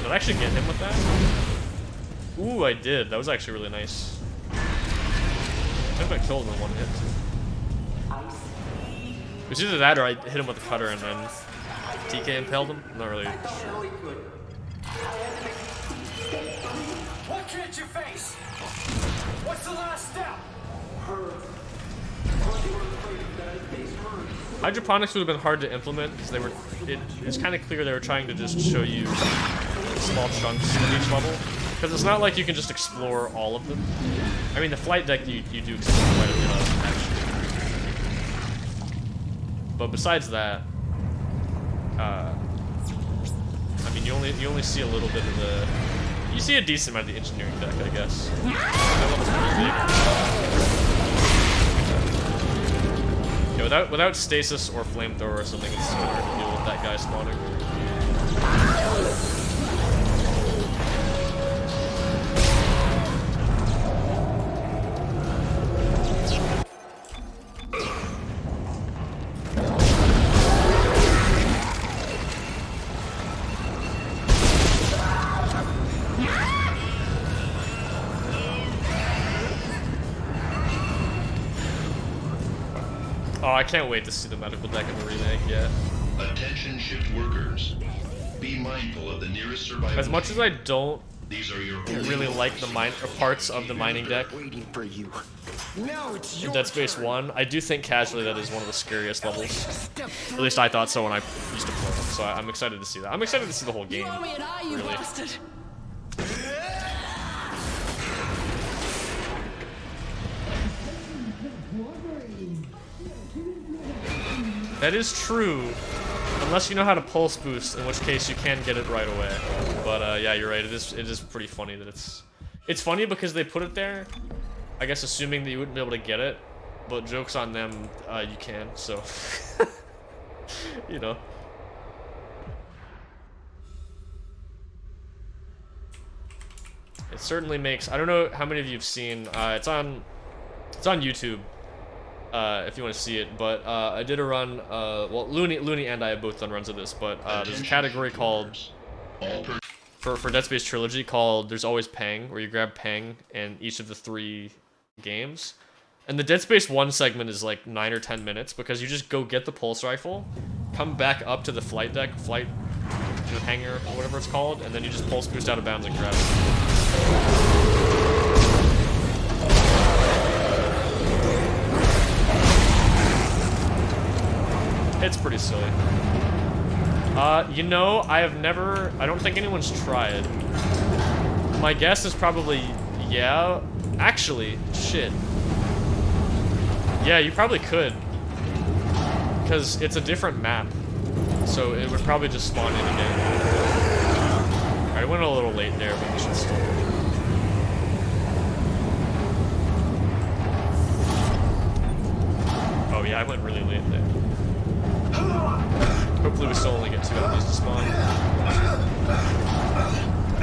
Did I actually get him with that? Ooh, I did. That was actually really nice. I think I killed him in one hit. It was either that or I hit him with the cutter and then TK impaled him. I'm not really sure. What can't you face? What's the last step? Hydroponics would have been hard to implement because it's kind of clear they were trying to just show you small chunks of each level. Because it's not like you can just explore all of them. I mean, the flight deck you do explore quite a bit of, actually. But besides that, I mean, you only see a little bit of the. You see a decent amount of the engineering deck, I guess. That level's pretty big. Yeah, without stasis or flamethrower or something, it's hard to deal with that guy spawning. Oh, I can't wait to see the medical deck in the remake, yeah. Attention shift workers. Be mindful of the nearest survivor. As much as I don't These are your really like the parts of the mining deck Waiting for you. Now it's in Dead Space 1, I do think casually that is one of the scariest levels. At least I thought so when I used to play it, so I'm excited to see that. I'm excited to see the whole game, really. That is true, unless you know how to pulse boost, in which case you can get it right away. But yeah, you're right. It is pretty funny that it's funny because they put it there, I guess assuming that you wouldn't be able to get it, but joke's on them, you can, so, you know. It certainly makes, I don't know how many of you have seen, it's on YouTube, if you want to see it, but I did a run, well, Looney and I have both done runs of this, but there's a category called, for Dead Space Trilogy, called There's Always Pang, where you grab Pang in each of the 3 games. And the Dead Space 1 segment is like 9 or 10 minutes, because you just go get the pulse rifle, come back up to the flight hangar, or whatever it's called, and then you just pulse boost out of bounds and grab it. It's pretty silly. You know, I don't think anyone's tried. My guess is probably, yeah. Actually, shit. Yeah, you probably could. Because it's a different map. So it would probably just spawn in again. Alright, I went a little late there, but we should still. Oh yeah, I went really late there. Hopefully we still only get 2 enemies to spawn.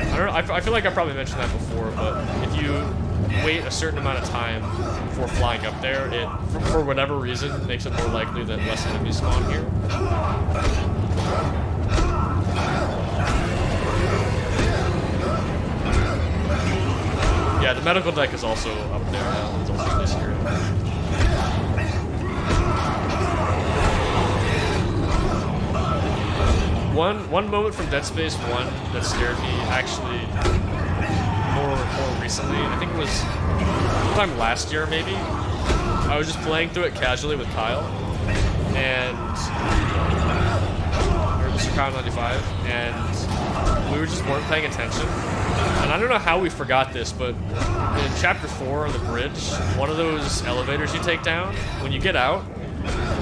I don't know, I feel like I probably mentioned that before, but if you wait a certain amount of time before flying up there, it, for whatever reason, makes it more likely that less enemies spawn here. Yeah, the medical deck is also up there now. It's also really scary. One moment from Dead Space 1 that scared me, actually, more recently, I think it was sometime last year, maybe. I was just playing through it casually with Kyle, and or Mr. Kyle 95, and we just weren't paying attention. And I don't know how we forgot this, but in Chapter 4 on the bridge, one of those elevators you take down, when you get out,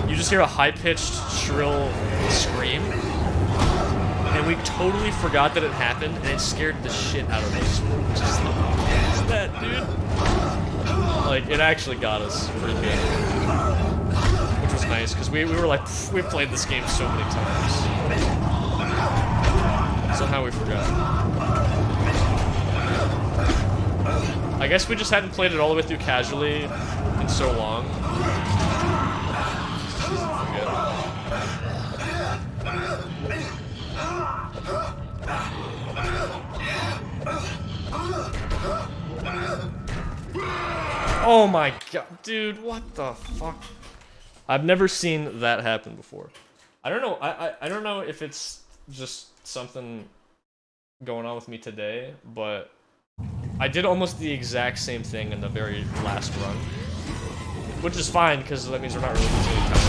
you just hear a high-pitched, shrill scream. And we totally forgot that it happened, and it scared the shit out of us. Just like, what is that, dude? Like, it actually got us pretty good. Which was nice, because we were like, we've played this game so many times. Somehow we forgot. I guess we just hadn't played it all the way through casually in so long. Oh my god, dude, what the fuck? I've never seen that happen before. I don't know, I don't know if it's just something going on with me today, but I did almost the exact same thing in the very last run. Which is fine, because that means we're not really losing any time.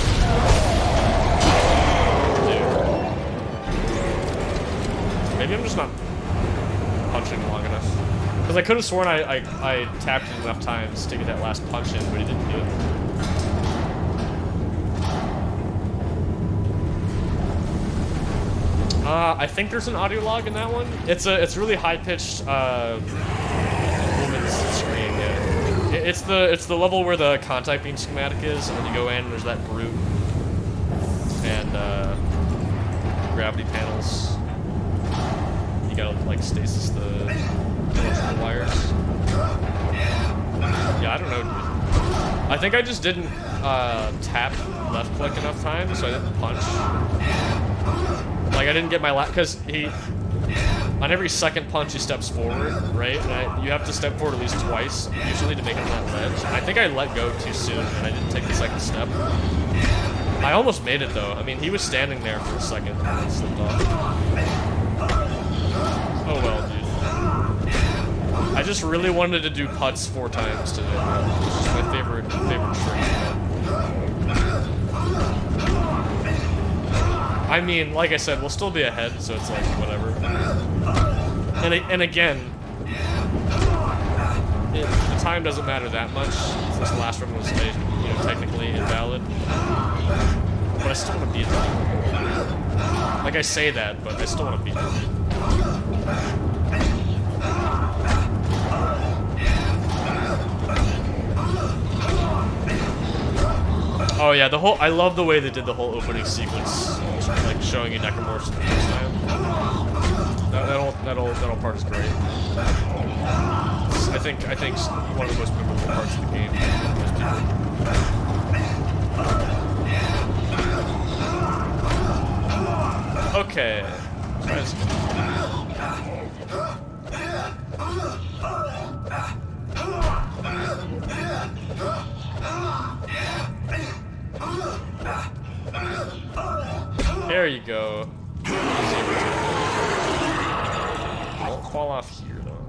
Dude. Maybe I'm just not punching long enough. Because I could have sworn I tapped it enough times to get that last punch in, but he didn't do it. I think there's an audio log in that one. It's really high pitched woman's scream. Yeah. It's the level where the contact beam schematic is, and then you go in. There's that brute and gravity panels. You gotta like stasis the wires. Yeah, I don't know, dude. I think I just didn't tap left click enough times, so I didn't punch. Like I didn't get my because on every second punch he steps forward, right? And you have to step forward at least twice, usually, to make it on that ledge. And I think I let go too soon, and I didn't take the second step. I almost made it though. I mean, he was standing there for a second and then slipped off. Oh well, dude. I just really wanted to do putts 4 times today. This is my favorite trick. I mean, like I said, we'll still be ahead, so it's like whatever. And again, the time doesn't matter that much. This last one was, technically invalid, but I still want to beat them. Like I say that, but I still want to beat them. Oh yeah, the whole I love the way they did the whole opening sequence, like showing you Necromorphs for the first time. That whole part is great. I think one of the most memorable parts of the game. Okay. There you go. Don't fall off here though.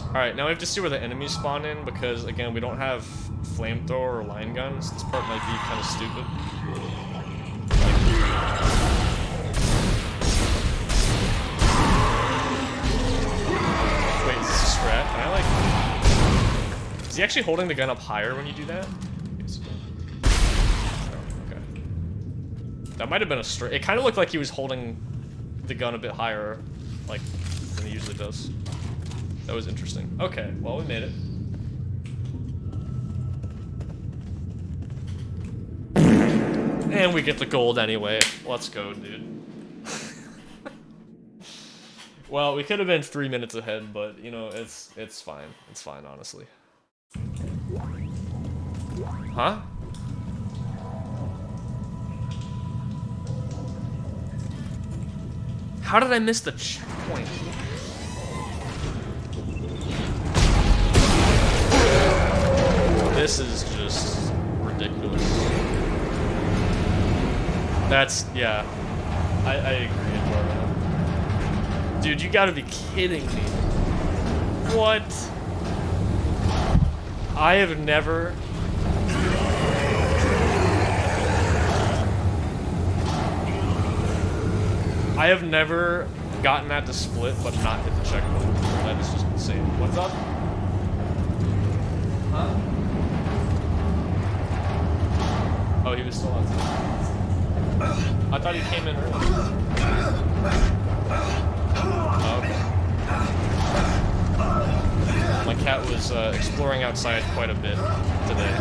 Alright, now we have to see where the enemies spawn in because again we don't have flamethrower or line guns. This part might be kind of stupid. Wait, is this a strat? Can I like... Is he actually holding the gun up higher when you do that? Okay. That might have been a strat. It kind of looked like he was holding the gun a bit higher, like, than he usually does. That was interesting. Okay, well, we made it. And we get the gold anyway. Let's go, dude. Well, we could have been 3 minutes ahead, but, you know, it's fine. It's fine, honestly. Huh? How did I miss the checkpoint? This is just ridiculous. That's, yeah. I agree, Eduardo. Dude, you gotta be kidding me. What? I have never... I have never gotten that to split, but not hit the checkpoint. That is just insane. What's up? Huh? Oh, he was still outside. I thought he came in early. Oh, okay. My cat was exploring outside quite a bit today.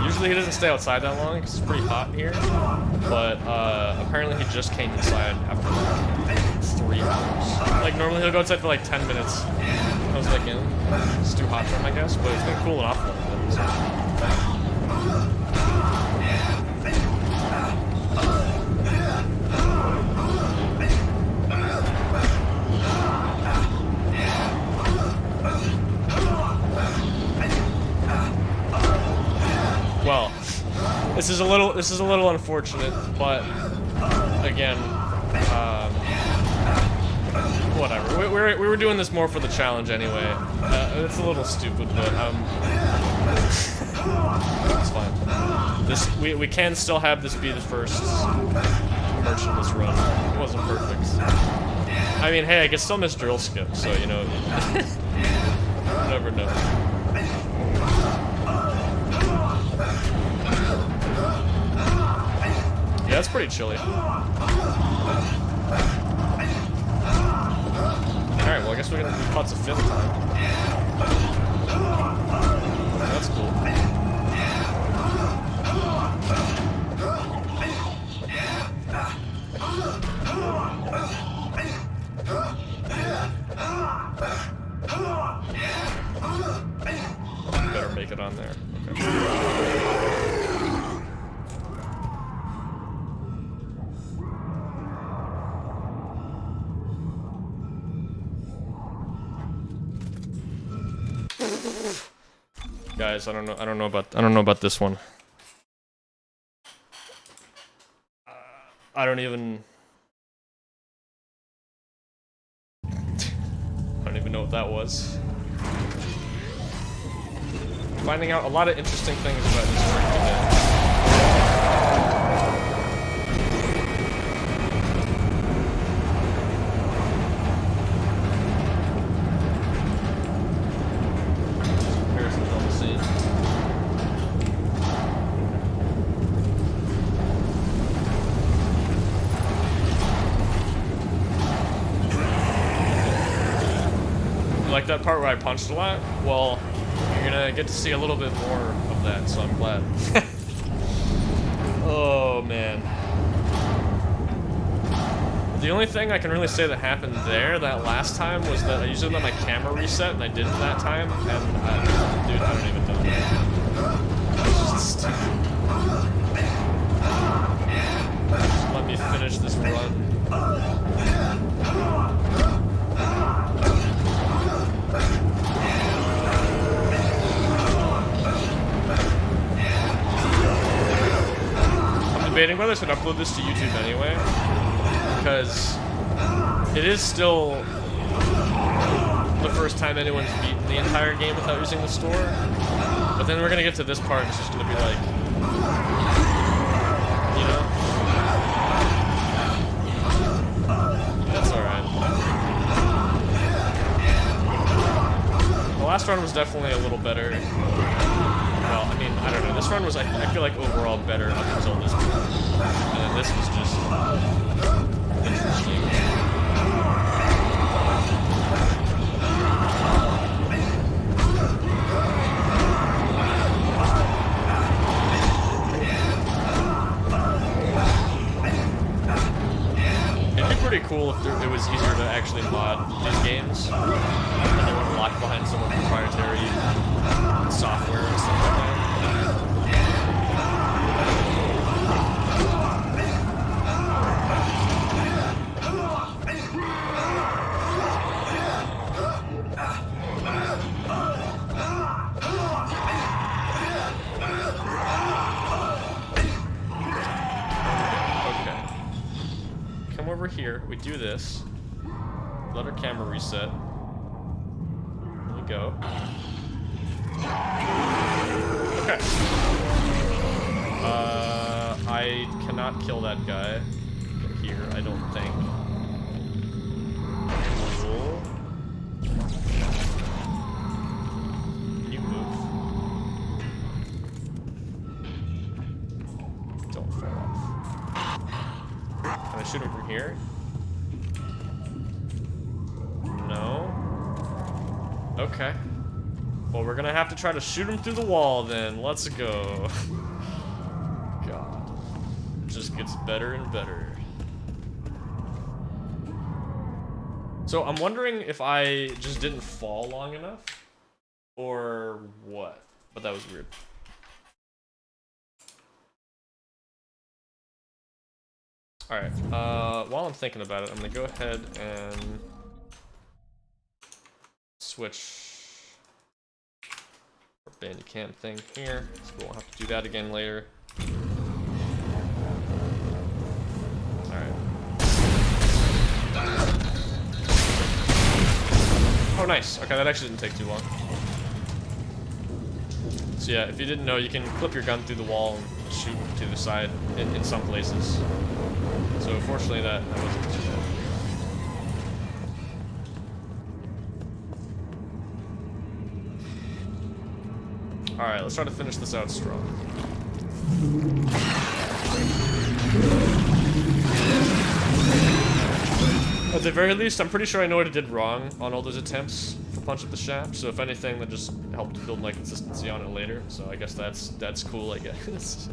Usually he doesn't stay outside that long because it's pretty hot here, but apparently he just came inside after like 3 hours. Like normally he'll go outside for like 10 minutes. I was like, it's too hot for him, I guess, but it's been cooling off a little bit. So. Well, this is a little unfortunate, but again, whatever. We were doing this more for the challenge anyway. It's a little stupid, but it's fine. We can still have this be the first merchantless run. It wasn't perfect. I mean, hey, I can still miss drill skip, so you know, you never know. Yeah, that's pretty chilly. Alright, well I guess we're gonna do putts a 5th time. That's cool. Better make it on there. Okay. Guys, I don't know about this one. I don't even know what that was. Finding out a lot of interesting things about this trick today. Like that part where I punched a lot? Well, you're gonna get to see a little bit more of that, so I'm glad. Oh, man. The only thing I can really say that happened there that last time was that I usually let my camera reset, and I didn't that time, and dude, I don't even know. Just let me finish this run. I'm debating whether I should upload this to YouTube anyway, because it is still the first time anyone's beaten the entire game without using the store. But then we're gonna get to this part and it's just gonna be like, you know? That's alright. The last run was definitely a little better. Well, I mean, I don't know. This run was, I feel like, overall better up until this point. And then this was just interesting. It'd be pretty cool if it was easier to actually mod these games. And they weren't locked behind some proprietary software and stuff like that. Over here, we do this. Let our camera reset. There we go. Okay. I cannot kill that guy here, I don't think. Cool. Can you move? Don't fall off. Can I shoot him from here? No. Okay. Well, we're gonna have to try to shoot him through the wall then. Let's go. God. It just gets better and better. So I'm wondering if I just didn't fall long enough or what. But that was weird. Alright, while I'm thinking about it, I'm gonna go ahead and switch our Bandicam thing here, so we won't have to do that again later. Alright. Oh, nice. Okay, that actually didn't take too long. So yeah, if you didn't know, you can clip your gun through the wall and shoot to the side in some places. So fortunately that wasn't too bad. Alright, let's try to finish this out strong. At the very least, I'm pretty sure I know what I did wrong on all those attempts for Punch Up the Shaft, so if anything, that just helped build my consistency on it later, so I guess that's cool, I guess.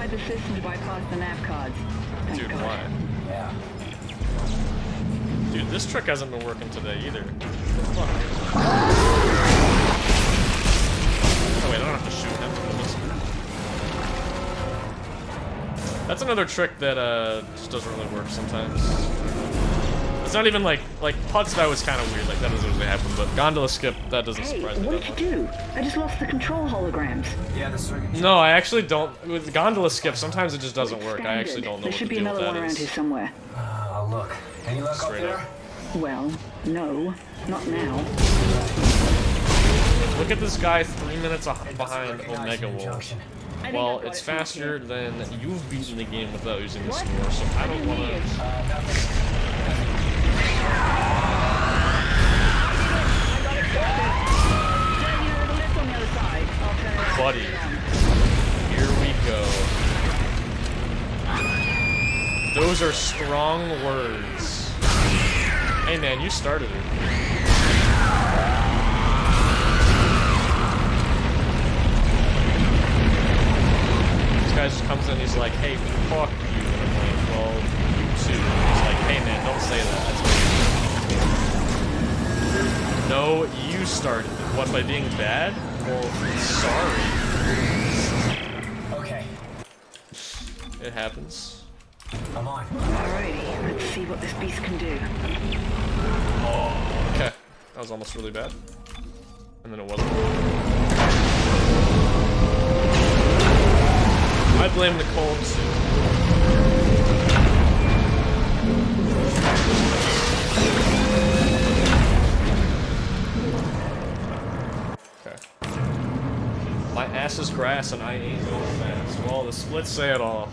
The system to bypass the nav cards. Dude, God. Why? Yeah. Dude, this trick hasn't been working today either. Fuck. Oh wait, I don't have to shoot him. That's another trick that just doesn't really work sometimes. It's not even like Putz, that was kind of weird, like that doesn't usually happen, but Gondola Skip, that doesn't surprise me. What did you do? I just lost the control holograms. Yeah, the circuit. No, I actually don't. With Gondola Skip, sometimes it just doesn't work. I actually don't know there what should the be deal another with one that around is. here somewhere. Look. Any luck Straight up there? Well, no, not now. Look at this guy 3 minutes behind Omega Wolf. Well, it's faster than you've beaten the game without using the store, so I don't want to... Buddy. Those are strong words. Hey man, you started it. This guy just comes in, he's like, hey, fuck you. And I'm like, well, you too. He's like, hey man, don't say that. That's no, you started it. What, by being bad? Well, sorry. Okay. It happens. I'm on. Alrighty, let's see what this beast can do. Okay. That was almost really bad. And then it wasn't. I blame Nicole too. Okay. My ass is grass and I ain't going fast. Well, the splits say it all.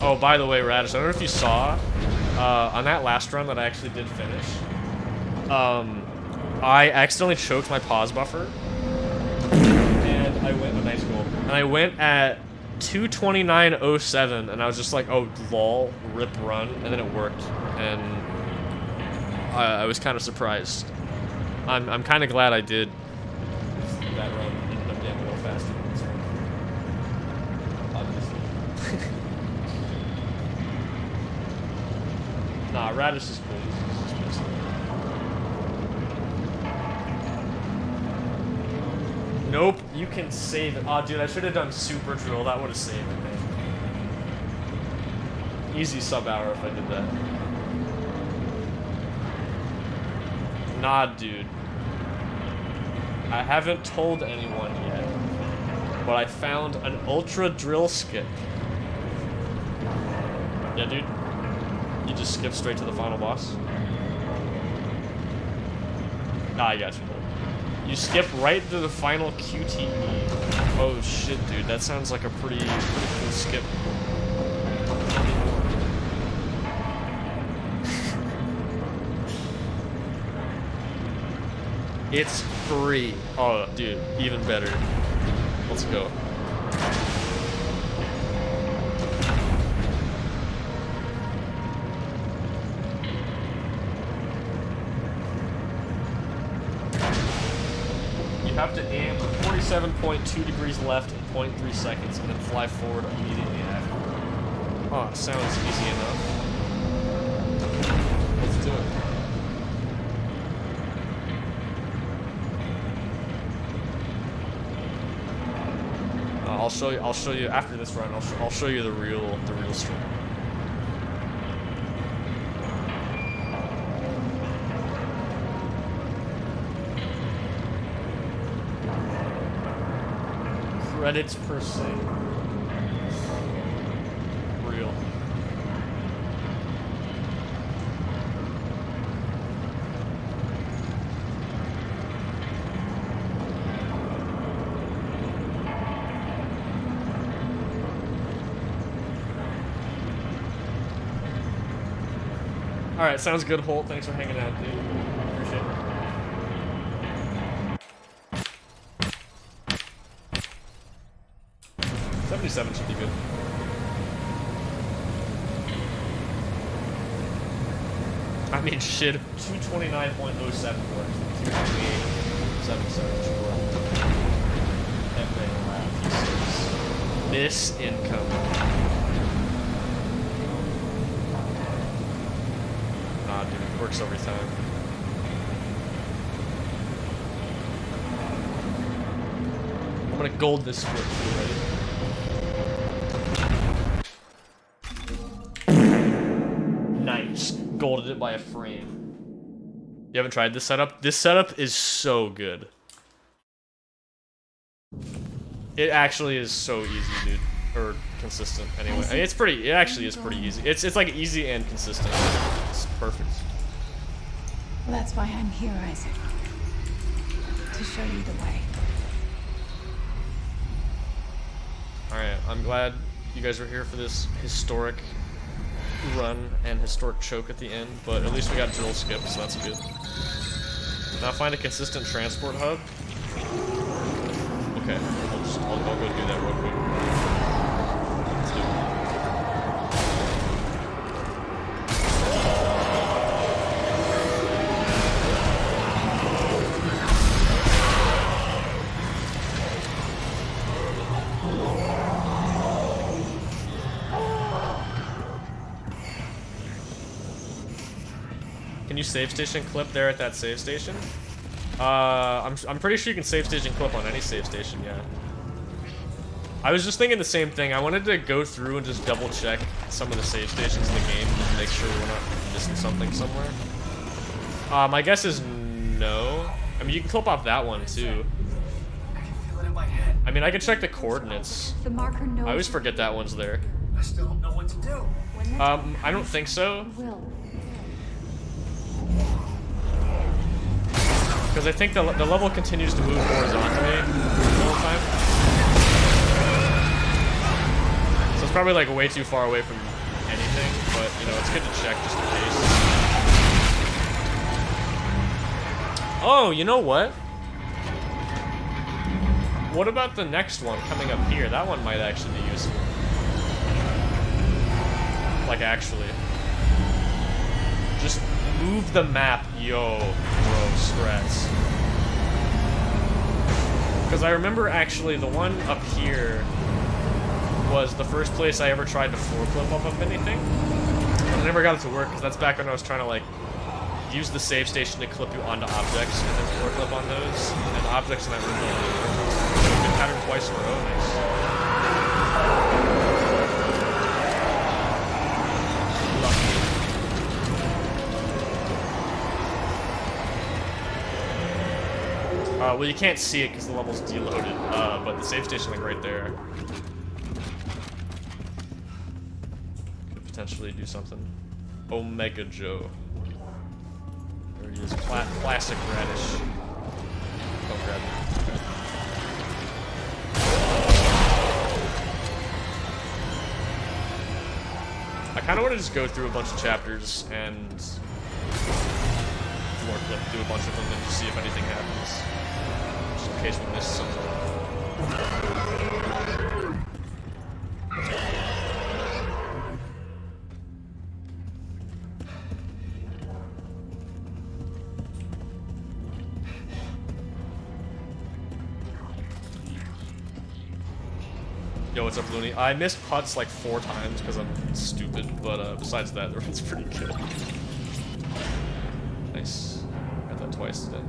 Oh, by the way, Radish, I don't know if you saw, on that last run that I actually did finish, I accidentally choked my pause buffer, and I went, a nice goal, and I went at 2:29:07, and I was just like, oh, lol, rip run, and then it worked, and I was kind of surprised. I'm kind of glad I did that run, ended up getting a little faster than this one. Obviously. Nah, Radish is cool. He's nope, you can save it. Oh, dude, I should have done super drill. That would have saved it, man. Easy sub hour if I did that. Nah, dude. I haven't told anyone yet, but I found an ultra drill skip. Yeah, dude. You just skip straight to the final boss. Nah, I got you. You skip right to the final QTE. Oh shit, dude, that sounds like a pretty cool skip. It's free. Oh, dude, even better. Let's go. You have to aim 47.2 degrees left in 0.3 seconds and then fly forward immediately after. Oh, sounds easy enough. Let's do it. I'll show you after this run. I'll show you the real stream. Credits per se. Real. Alright, sounds good, Holt. Thanks for hanging out, dude. Appreciate it. 77 should be good. I mean, shit, 229.07 works. 228.77 should work. That may laugh, he says. Miss income. Nah, dude, it works every time. I'm gonna gold this split too, ready? Nice. Golded it by a frame. You haven't tried this setup? This setup is so good. It actually is so easy, dude. Or consistent, anyway. I mean, it's pretty, it actually is pretty easy. It's like easy and consistent. It's perfect. That's why I'm here, Isaac. To show you the way. Alright, I'm glad you guys are here for this historic run and historic choke at the end, but at least we got drill skip, so that's good. Now find a consistent transport hub. Okay, I'll go do that real quick. Let's do it. you save station clip there at that save station? I'm pretty sure you can save station clip on any save station, yeah. I was just thinking the same thing. I wanted to go through and just double check some of the save stations in the game to make sure we're not missing something somewhere. My guess is no. I mean, you can clip off that one too. I mean, I could check the coordinates. The marker knows. I always forget that one's there. I still don't know what to do. I don't think so. Because I think the level continues to move horizontally the whole time. So it's probably like way too far away from anything, but you know, it's good to check just in case. Oh, you know what? What about the next one coming up here? That one might actually be useful. Like, actually. Just move the map, yo, bro, strats. Because I remember actually the one up here was the first place I ever tried to floor clip off of anything. But I never got it to work because that's back when I was trying to like use the save station to clip you onto objects and then floor clip on those. And the objects in that room don't good pattern twice in a row, nice. Well, you can't see it because the level's deloaded, but the save station, like, right there. Could potentially do something. Omega Joe. There he is. Classic radish. Oh, grab it. I kind of want to just go through a bunch of chapters and floor clip, do a bunch of them, and just see if anything happens. Just in case we miss something. Yo, what's up, Looney? I missed putts like 4 times because I'm stupid, but besides that, the run's pretty good. Nice. Got that twice today.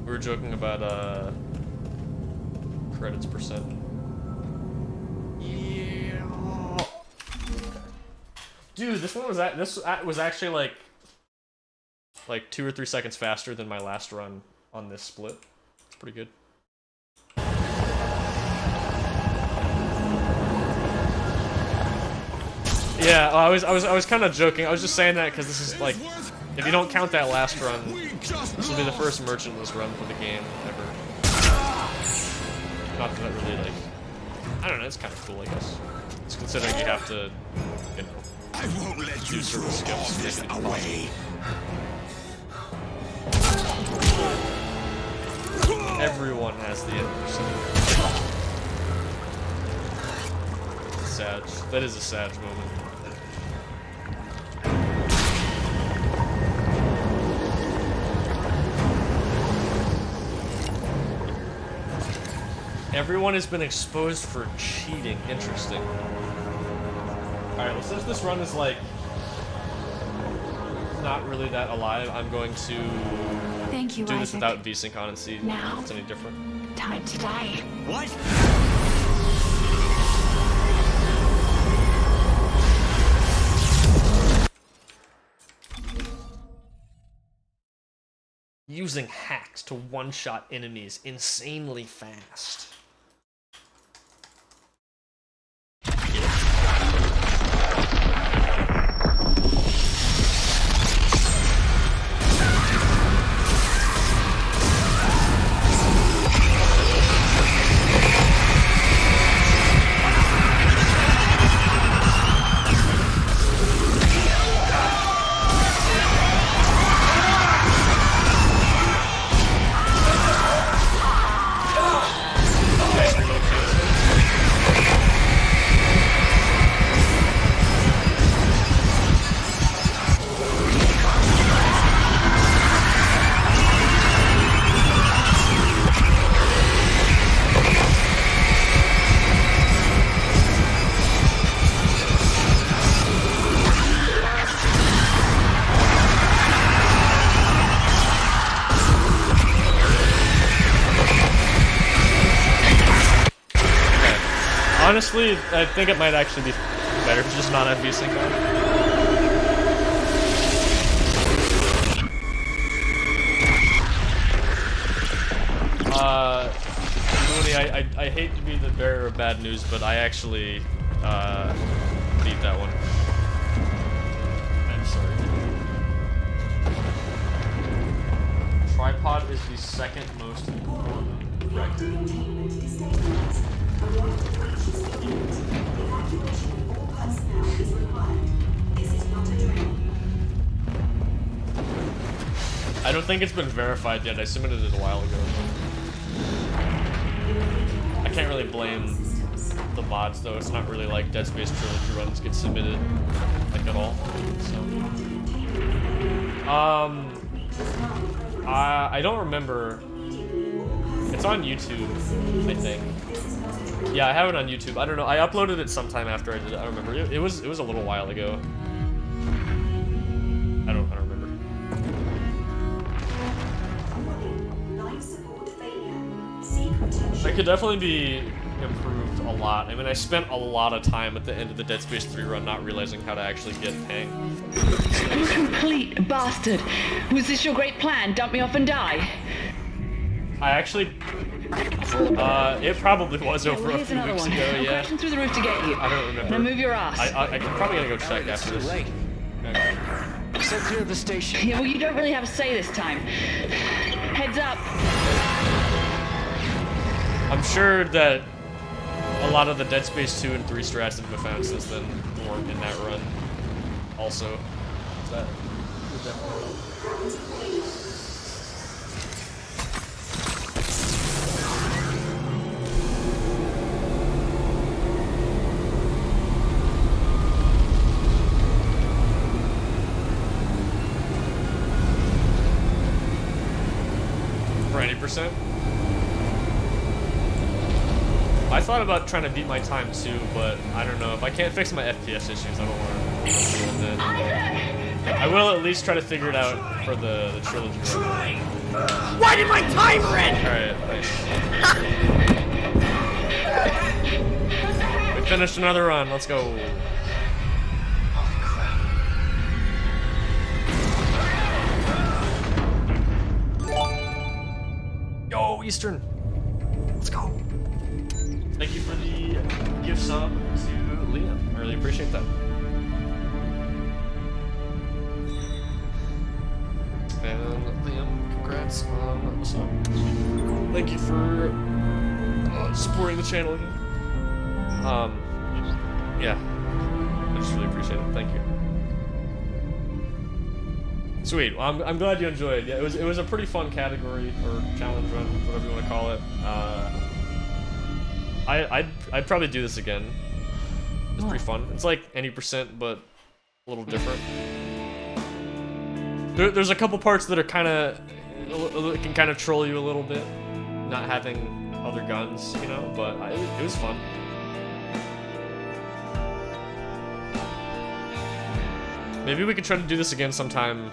We were joking about credits percent. Yeah. Dude, this one was was actually like 2 or 3 seconds faster than my last run on this split. It's pretty good. Yeah, I was kind of joking. I was just saying that because this is like, if you don't count that last run, this will be the first merchantless run for the game ever. Not that really like, I don't know. It's kind of cool, I guess. It's considering you have to, you know, do certain skips to make it possible. Everyone has the end percent. Sad. That is a sad moment. Everyone has been exposed for cheating. Interesting. Alright, well, since this run is like not really that alive, I'm going to Thank you, do this Isaac. without VSync on and see Now. if it's any different. Time to die. What? Using hacks to one-shot enemies insanely fast. Honestly, I think it might actually be better to just not have VSync on. Mooney, I hate to be the bearer of bad news, but I actually beat that one. I'm sorry. Tripod is the second most important record. I don't think it's been verified yet. I submitted it a while ago. I can't really blame the mods though. It's not really like Dead Space Trilogy runs get submitted like at all. So I don't remember. It's on YouTube, I think. Yeah, I have it on YouTube. I don't know. I uploaded it sometime after I did it. I don't remember. It was a little while ago. I don't remember. It could definitely be improved a lot. I mean, I spent a lot of time at the end of the Dead Space 3 run not realizing how to actually get Pang. You complete bastard. Was this your great plan? Dump me off and die? I actually... it probably was over a Here's few another weeks one. ago, I'm yeah. crashing through the roof to get you. I don't remember. Now move your ass. I'm probably gonna go check after this. Late. Okay. Set clear of the station. Yeah, well, you don't really have a say this time. Heads up. I'm sure that a lot of the Dead Space 2 and 3 strats that have been found since then weren't in that run. Also, that would definitely help. For 80%? I thought about trying to beat my time too, but I don't know. If I can't fix my FPS issues, I don't want to deal with it. I will at least try to figure it out for the trilogy run. Why did my timer end? Alright, nice. We finished another run, let's go. Yo, Eastern! Let's go. Thank you for the gift sub to Liam. I really appreciate that. And Liam, congrats on the sub. Thank you for supporting the channel again. Yeah. I just really appreciate it. Thank you. Sweet. Well, I'm glad you enjoyed. Yeah, it was a pretty fun category or challenge run, whatever you want to call it. I'd probably do this again. It's pretty fun. It's like any percent, but a little different. There's a couple parts that are can kind of troll you a little bit, not having other guns, you know. But it was fun. Maybe we could try to do this again sometime.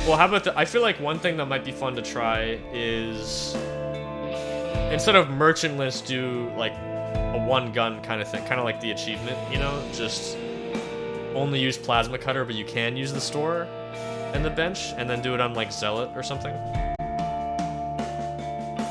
Well, how about I feel like one thing that might be fun to try is, instead of merchantless, do like a one gun kind of thing, kind of like the achievement, you know, just only use plasma cutter, but you can use the store and the bench, and then do it on like Zealot or something.